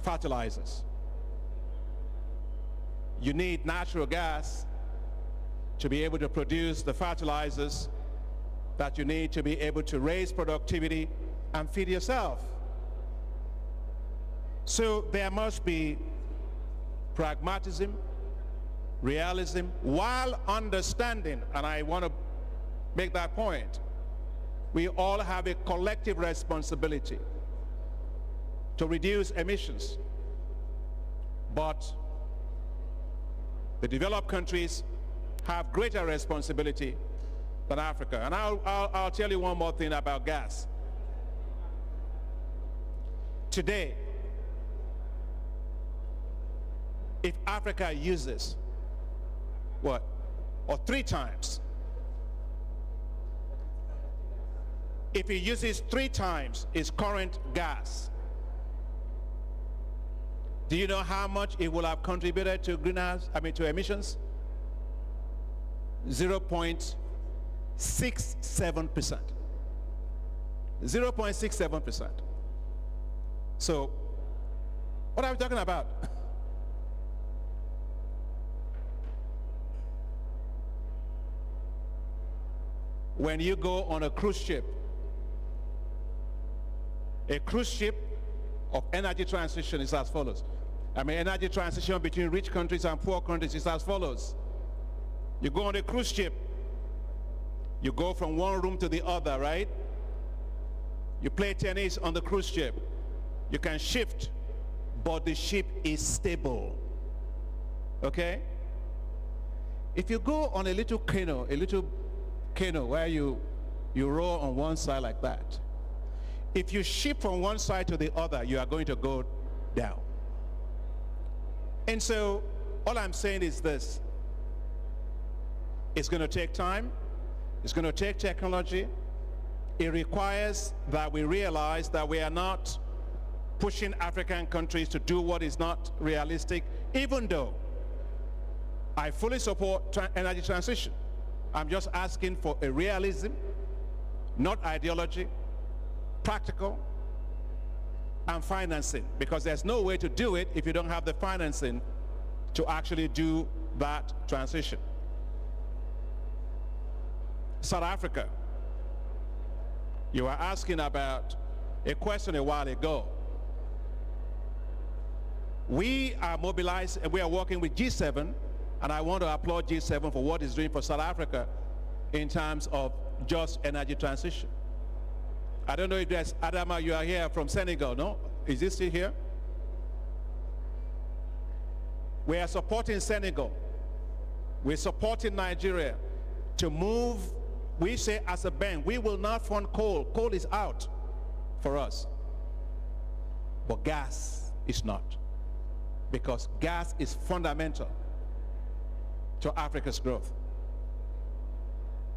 fertilizers. You need natural gas to be able to produce the fertilizers that you need to be able to raise productivity and feed yourself. So there must be pragmatism, realism, while understanding, and I want to make that point, we all have a collective responsibility to reduce emissions. But the developed countries have greater responsibility than Africa. And I'll tell you one more thing about gas. Today, if Africa uses, what, or 3 times, if it uses 3 times its current gas, do you know how much it will have contributed to to emissions? 0.67%. 0.67%. So, what are we talking about? When you go on a cruise ship of energy transition is as follows. Energy transition between rich countries and poor countries is as follows. You go on a cruise ship, you go from one room to the other, right? You play tennis on the cruise ship. You can shift, but the ship is stable. Okay? If you go on a little canoe where you row on one side like that, if you shift from one side to the other, you are going to go down. And so all I'm saying is this. It's going to take time. It's going to take technology. It requires that we realize that we are not pushing African countries to do what is not realistic, even though I fully support energy transition. I'm just asking for a realism, not ideology, practical, and financing, because there's no way to do it if you don't have the financing to actually do that transition. South Africa, you were asking about a question a while ago. We are mobilized and we are working with G7, and I want to applaud G7 for what it's doing for South Africa in terms of just energy transition. I don't know if there's Adama, you are here from Senegal, no? Is he still here? We are supporting Senegal. We're supporting Nigeria to move. We say as a bank, we will not fund coal. Coal is out for us. But gas is not. Because gas is fundamental to Africa's growth.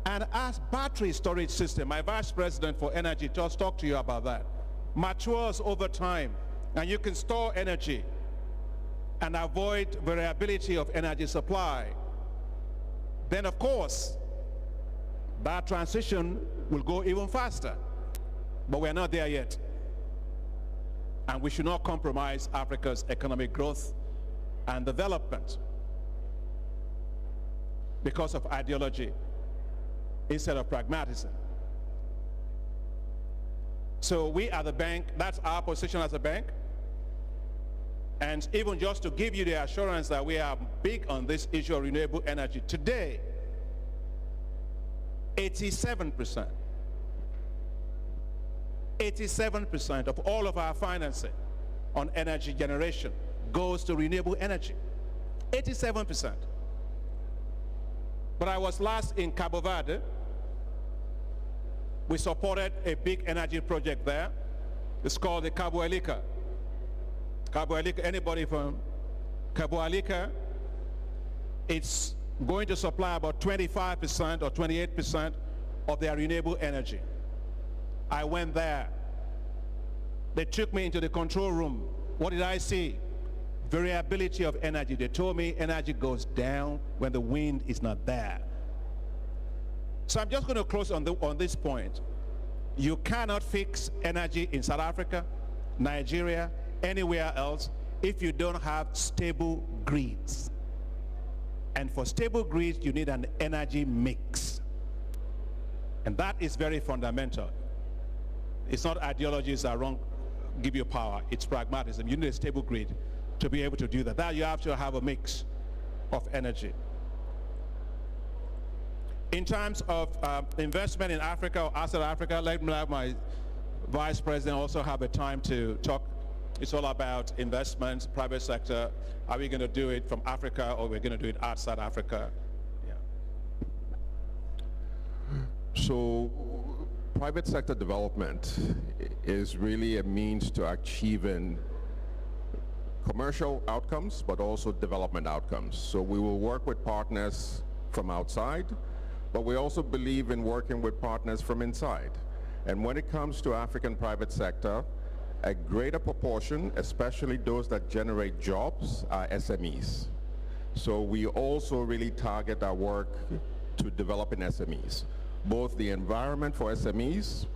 And as battery storage system, my vice president for energy just talked to you about that, matures over time, and you can store energy and avoid variability of energy supply, then of course, that transition will go even faster. But we're not there yet. And we should not compromise Africa's economic growth and development because of ideology instead of pragmatism. So we are the bank, that's our position as a bank. And even just to give you the assurance that we are big on this issue of renewable energy, today, 87% 87% of all of our financing on energy generation goes to renewable energy. 87%. But I was last in Cabo Verde. We supported a big energy project there. It's called the Cabo Elica. Cabo Elica, anybody from Cabo Elica? It's going to supply about 25% or 28% of their renewable energy. I went there. They took me into the control room. What did I see? Variability of energy. They told me energy goes down when the wind is not there. So I'm just going to close on this point. You cannot fix energy in South Africa, Nigeria, anywhere else if you don't have stable grids. And for stable grids, you need an energy mix. And that is very fundamental. It's not ideologies that wrong give you power. It's pragmatism. You need a stable grid to be able to do that. That you have to have a mix of energy. In terms of investment in Africa or outside Africa, let me have my Vice President also have a time to talk. It's all about investments, private sector. Are we going to do it from Africa or we're going to do it outside Africa? Yeah. So private sector development is really a means to achieving commercial outcomes, but also development outcomes. So we will work with partners from outside, but we also believe in working with partners from inside. And when it comes to African private sector, a greater proportion, especially those that generate jobs, are SMEs. So we also really target our work to develop in SMEs, both the environment for SMEs,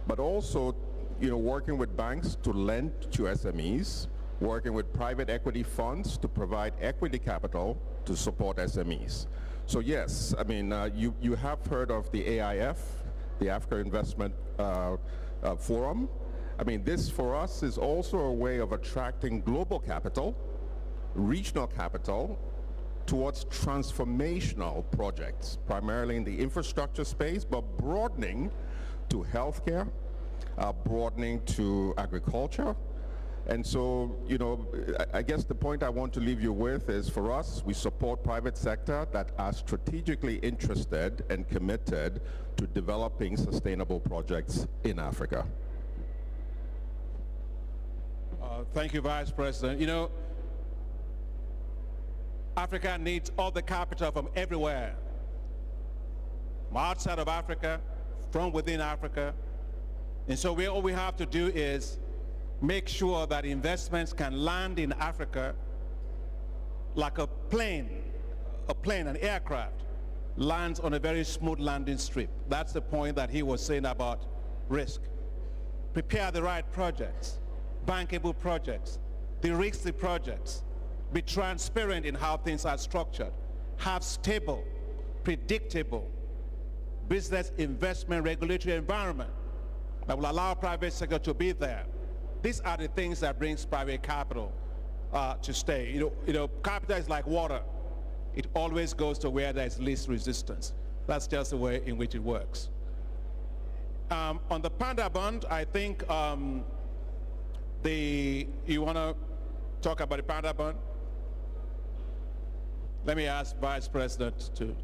but also working with banks to lend to SMEs, working with private equity funds to provide equity capital to support SMEs. So yes, I mean, you have heard of the AIF, the Africa Investment Forum. I mean, this for us is also a way of attracting global capital, regional capital, towards transformational projects, primarily in the infrastructure space, but broadening to healthcare, broadening to agriculture. And so, I guess the point I want to leave you with is, for us, we support private sector that are strategically interested and committed to developing sustainable projects in Africa. Thank you, Vice President. Africa needs all the capital from everywhere. From outside of Africa, from within Africa. And so all we have to do is make sure that investments can land in Africa like a plane, an aircraft, lands on a very smooth landing strip. That's the point that he was saying about risk. Prepare the right projects, bankable projects, de-risk the projects, be transparent in how things are structured, have stable, predictable business investment regulatory environment that will allow private sector to be there. These are the things that brings private capital to stay. Capital is like water. It always goes to where there's least resistance. That's just the way in which it works. On the Panda bond, I think you want to talk about the Panda bond? Let me ask Vice President to.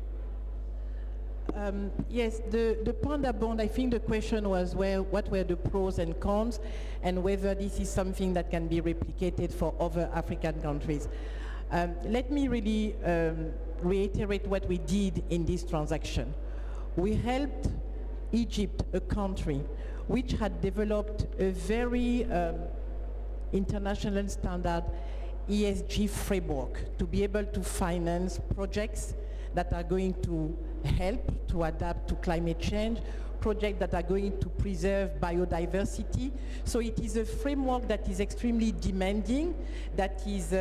Yes, the Panda bond, I think the question was what were the pros and cons, and whether this is something that can be replicated for other African countries. Let me really reiterate what we did in this transaction. We helped Egypt, a country which had developed a very international standard ESG framework to be able to finance projects that are going to help to adapt to climate change, projects that are going to preserve biodiversity. So it is a framework that is extremely demanding, that is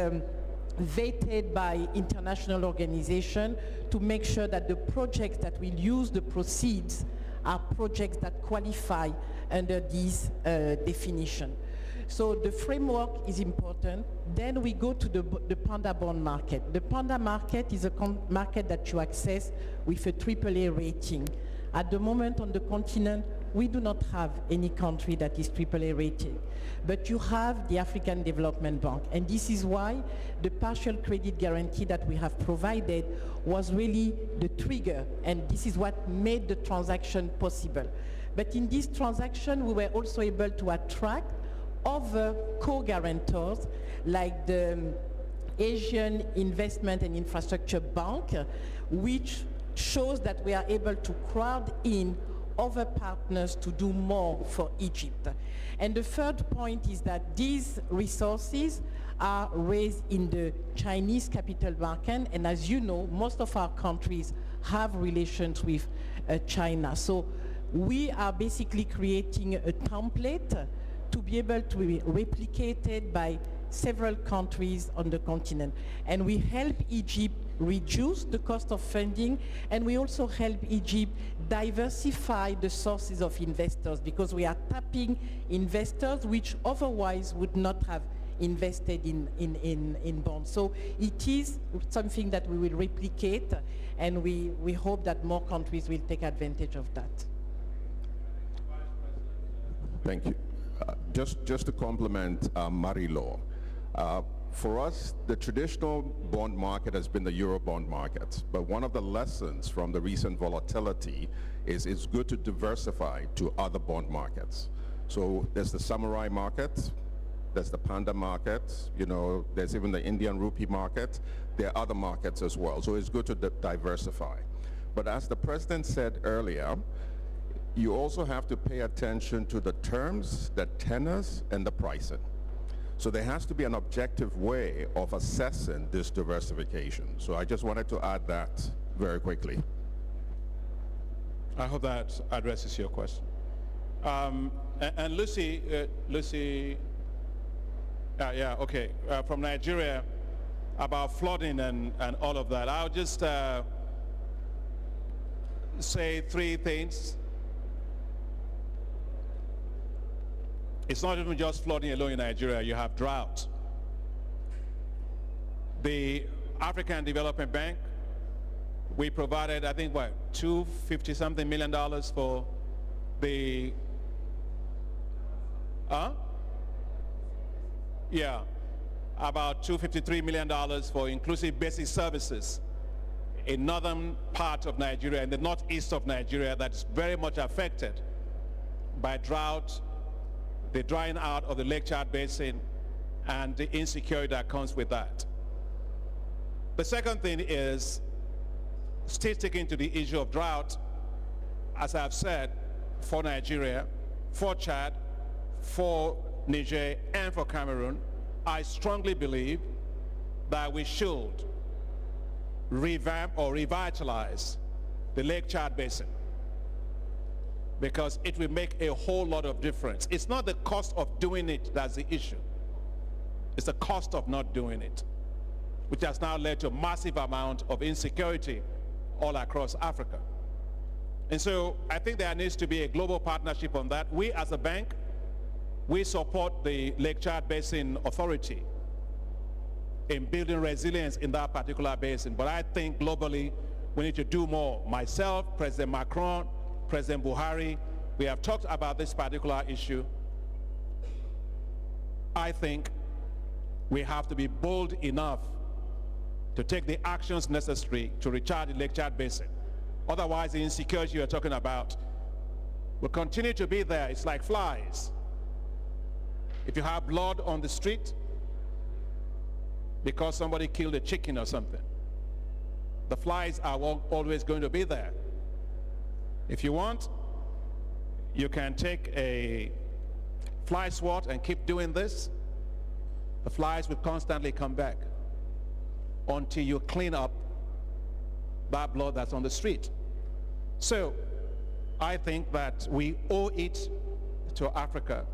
vetted by international organizations to make sure that the projects that will use the proceeds are projects that qualify under this definition. So the framework is important. Then we go to the Panda bond market. The Panda market is a market that you access with a AAA rating. At the moment on the continent, we do not have any country that is AAA rated. But you have the African Development Bank, and this is why the partial credit guarantee that we have provided was really the trigger, and this is what made the transaction possible. But in this transaction, we were also able to attract other co-guarantors like the Asian Investment and Infrastructure Bank, which shows that we are able to crowd in other partners to do more for Egypt. And the third point is that these resources are raised in the Chinese capital market, and as you know, most of our countries have relations with China. So we are basically creating a template to be able to be replicated by several countries on the continent. And we help Egypt reduce the cost of funding, and we also help Egypt diversify the sources of investors, because we are tapping investors which otherwise would not have invested in bonds. So it is something that we will replicate, and we hope that more countries will take advantage of that. Thank you. Just to complement Marie-Laure, for us, the traditional bond market has been the Eurobond market, but one of the lessons from the recent volatility is it's good to diversify to other bond markets. So there's the Samurai market, there's the Panda market, you know, there's even the Indian rupee market. There are other markets as well, so it's good to diversify. But as the President said earlier, you also have to pay attention to the terms, the tenors, and the pricing. So there has to be an objective way of assessing this diversification. So I just wanted to add that very quickly. I hope that addresses your question. And Lucy, from Nigeria, about flooding and all of that. I'll just say three things. It's not even just flooding alone in Nigeria, you have drought. The African Development Bank, we provided, I think, what, $250-something million for the, about $253 million for inclusive basic services in northern part of Nigeria and the northeast of Nigeria that's very much affected by drought, the drying out of the Lake Chad Basin, and the insecurity that comes with that. The second thing is, still sticking to the issue of drought, as I've said, for Nigeria, for Chad, for Niger, and for Cameroon, I strongly believe that we should revamp or revitalize the Lake Chad Basin, because it will make a whole lot of difference. It's not the cost of doing it that's the issue. It's the cost of not doing it, which has now led to a massive amount of insecurity all across Africa. And so I think there needs to be a global partnership on that. We as a bank, we support the Lake Chad Basin Authority in building resilience in that particular basin. But I think globally, we need to do more. Myself, President Macron, President Buhari, we have talked about this particular issue. I think we have to be bold enough to take the actions necessary to recharge the Lake Chad Basin. Otherwise, the insecurity you're talking about will continue to be there. It's like flies. If you have blood on the street because somebody killed a chicken or something, the flies are always going to be there. If you want, you can take a fly swat and keep doing this. The flies will constantly come back until you clean up that blood that's on the street. So I think that we owe it to Africa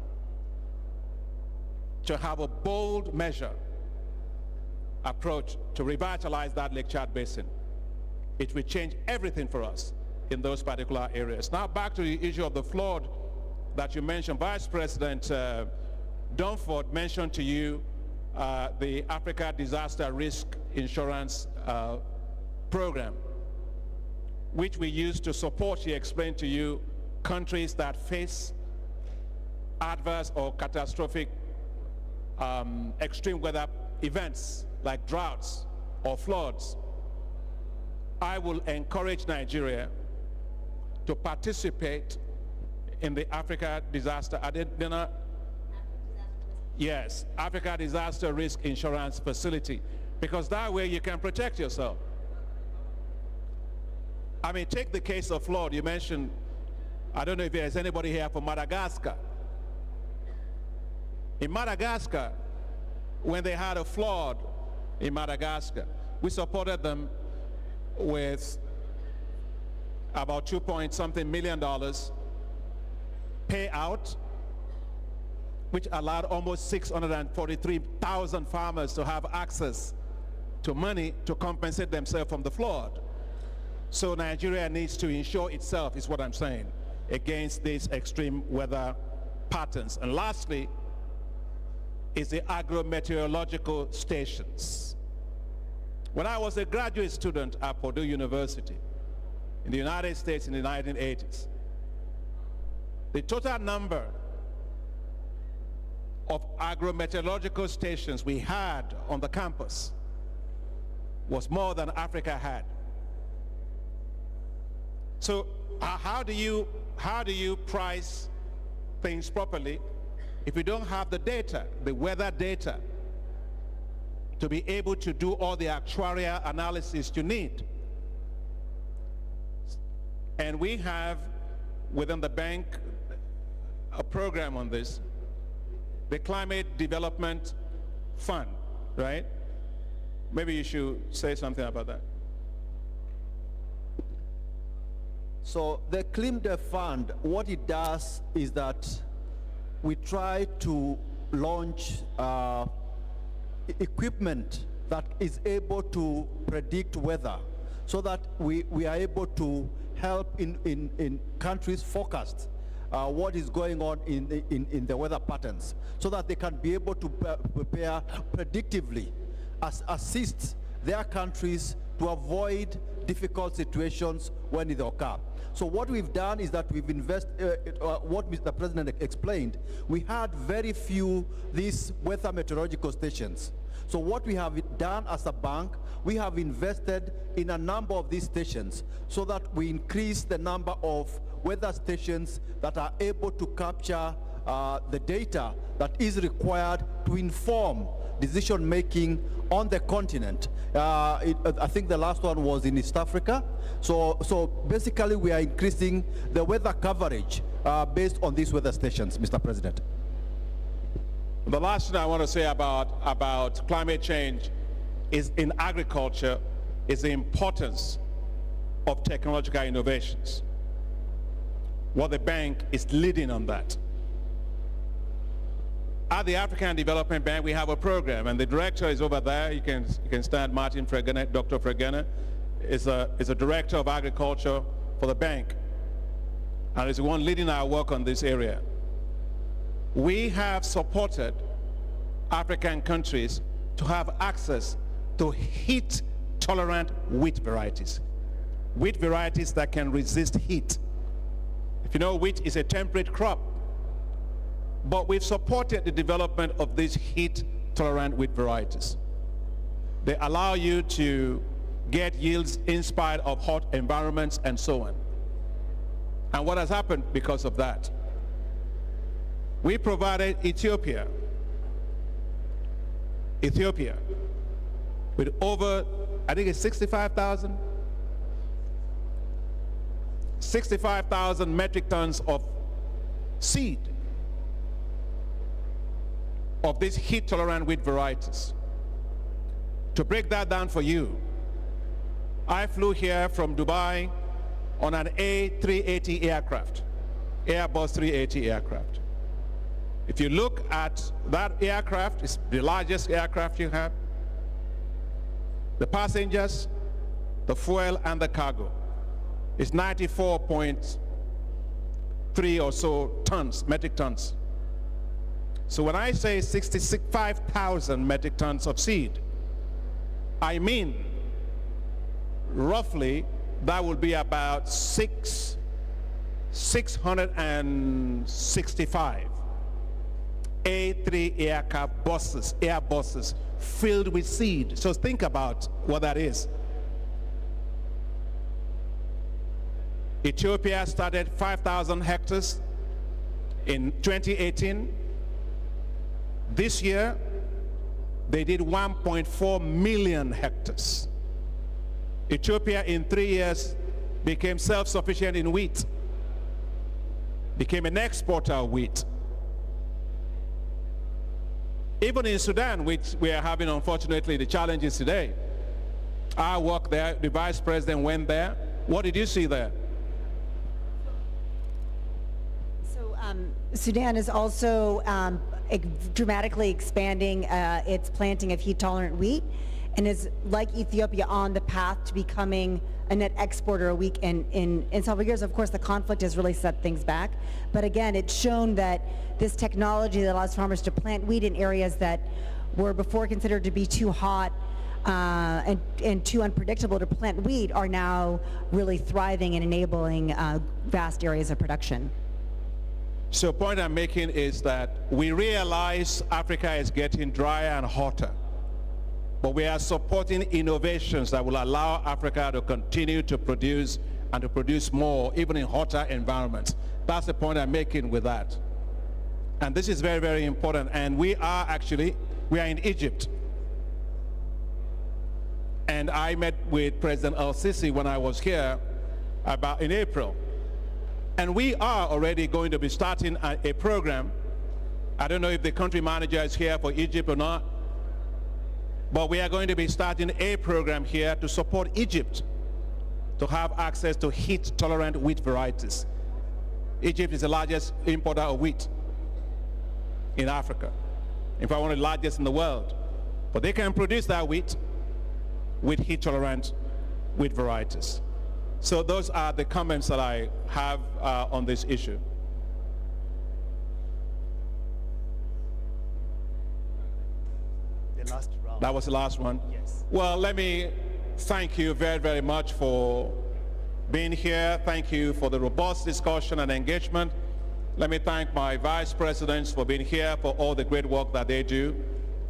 to have a bold measure approach to revitalize that Lake Chad Basin. It will change everything for us in those particular areas. Now back to the issue of the flood that you mentioned. Vice President Dunford mentioned to you the Africa Disaster Risk Insurance Program, which we use to support, he explained to you, countries that face adverse or catastrophic extreme weather events like droughts or floods, I will encourage Nigeria to participate in the Africa Disaster, yes, Africa Disaster Risk Insurance Facility, because that way you can protect yourself. I mean, take the case of flood. You mentioned, I don't know if there's anybody here from Madagascar. In Madagascar, when they had a flood in Madagascar, we supported them with about $2-point-something million payout, which allowed almost 643,000 farmers to have access to money to compensate themselves from the flood. So Nigeria needs to insure itself, is what I'm saying, against these extreme weather patterns. And lastly, is the agrometeorological stations. When I was a graduate student at Purdue University in the United States in the 1980s, the total number of agrometeorological stations we had on the campus was more than Africa had. So how do you price things properly if you don't have the data, the weather data, to be able to do all the actuarial analysis you need? And we have within the bank a program on this, the Climate Development Fund, right? Maybe you should say something about that. So the ClimDev Fund, what it does is that we try to launch equipment that is able to predict weather so that we are able to help in countries forecast what is going on in the weather patterns so that they can be able to prepare predictively, assist their countries to avoid difficult situations when they occur. So what we've done is that we've invested, what Mr. President explained, we had very few these weather meteorological stations. So what we have done as a bank, we have invested in a number of these stations so that we increase the number of weather stations that are able to capture the data that is required to inform decision making on the continent. I think the last one was in East Africa. So basically we are increasing the weather coverage based on these weather stations, Mr. President. The last thing I want to say about climate change is in agriculture is the importance of technological innovations. What the bank is leading on that. At the African Development Bank, we have a program, and the director is over there. You can stand. Martin Fregene, Dr. Fregene is a director of agriculture for the bank, and is the one leading our work on this area. We have supported African countries to have access to heat-tolerant wheat varieties that can resist heat. If you know, wheat is a temperate crop. But we've supported the development of these heat-tolerant wheat varieties. They allow you to get yields in spite of hot environments and so on. And what has happened because of that? We provided Ethiopia with over, I think it's 65,000 metric tons of seed of these heat-tolerant wheat varieties. To break that down for you, I flew here from Dubai on an A380 aircraft, Airbus 380 aircraft. If you look at that aircraft, it's the largest aircraft you have. The passengers, the fuel, and the cargo is 94.3 or so tons, metric tons. So when I say 65,000 metric tons of seed, I mean roughly that will be about 6 665 A3 aircraft buses, air buses, filled with seed. So think about what that is. Ethiopia started 5,000 hectares in 2018. This year, they did 1.4 million hectares. Ethiopia in 3 years became self-sufficient in wheat, became an exporter of wheat. Even in Sudan, which we are having, unfortunately, the challenges today. I worked there, the vice president went there. What did you see there? Sudan is also dramatically expanding its planting of heat-tolerant wheat, and is, like Ethiopia, on the path to becoming a net exporter of wheat in several years. Of course, the conflict has really set things back, but again, it's shown that this technology that allows farmers to plant wheat in areas that were before considered to be too hot and too unpredictable to plant wheat are now really thriving and enabling vast areas of production. So the point I'm making is that we realize Africa is getting drier and hotter, but we are supporting innovations that will allow Africa to continue to produce and to produce more, even in hotter environments. That's the point I'm making with that. And this is very, very important. And we are in Egypt. And I met with President El-Sisi when I was here in April. And we are already going to be starting a program. I don't know if the country manager is here for Egypt or not, but we are going to be starting a program here to support Egypt to have access to heat-tolerant wheat varieties. Egypt is the largest importer of wheat in Africa. In fact, one of the largest in the world. But they can produce that wheat with heat-tolerant wheat varieties. So those are the comments that I have on this issue. The last round. That was the last one? Yes. Well, let me thank you very, very much for being here. Thank you for the robust discussion and engagement. Let me thank my vice presidents for being here, for all the great work that they do.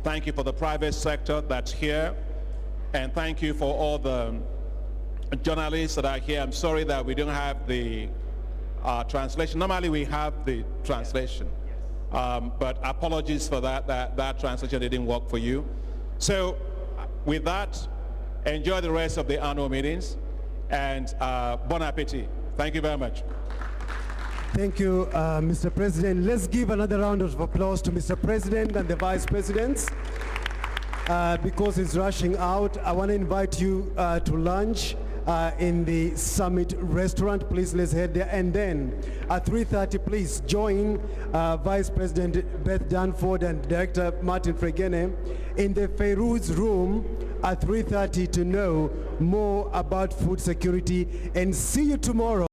Thank you for the private sector that's here. And thank you for all the journalists that are here. I'm sorry that we don't have the translation. Normally we have the translation. But apologies for that translation didn't work for you. So with that, enjoy the rest of the annual meetings, and bon appetit. Thank you very much. Thank you, Mr. President. Let's give another round of applause to Mr. President and the Vice Presidents. Because he's rushing out, I want to invite you to lunch in the Summit Restaurant. Please, let's head there. And then at 3:30, please join Vice President Beth Danford and Director Martin Fregene in the Ferouz room at 3:30 to know more about food security. And see you tomorrow.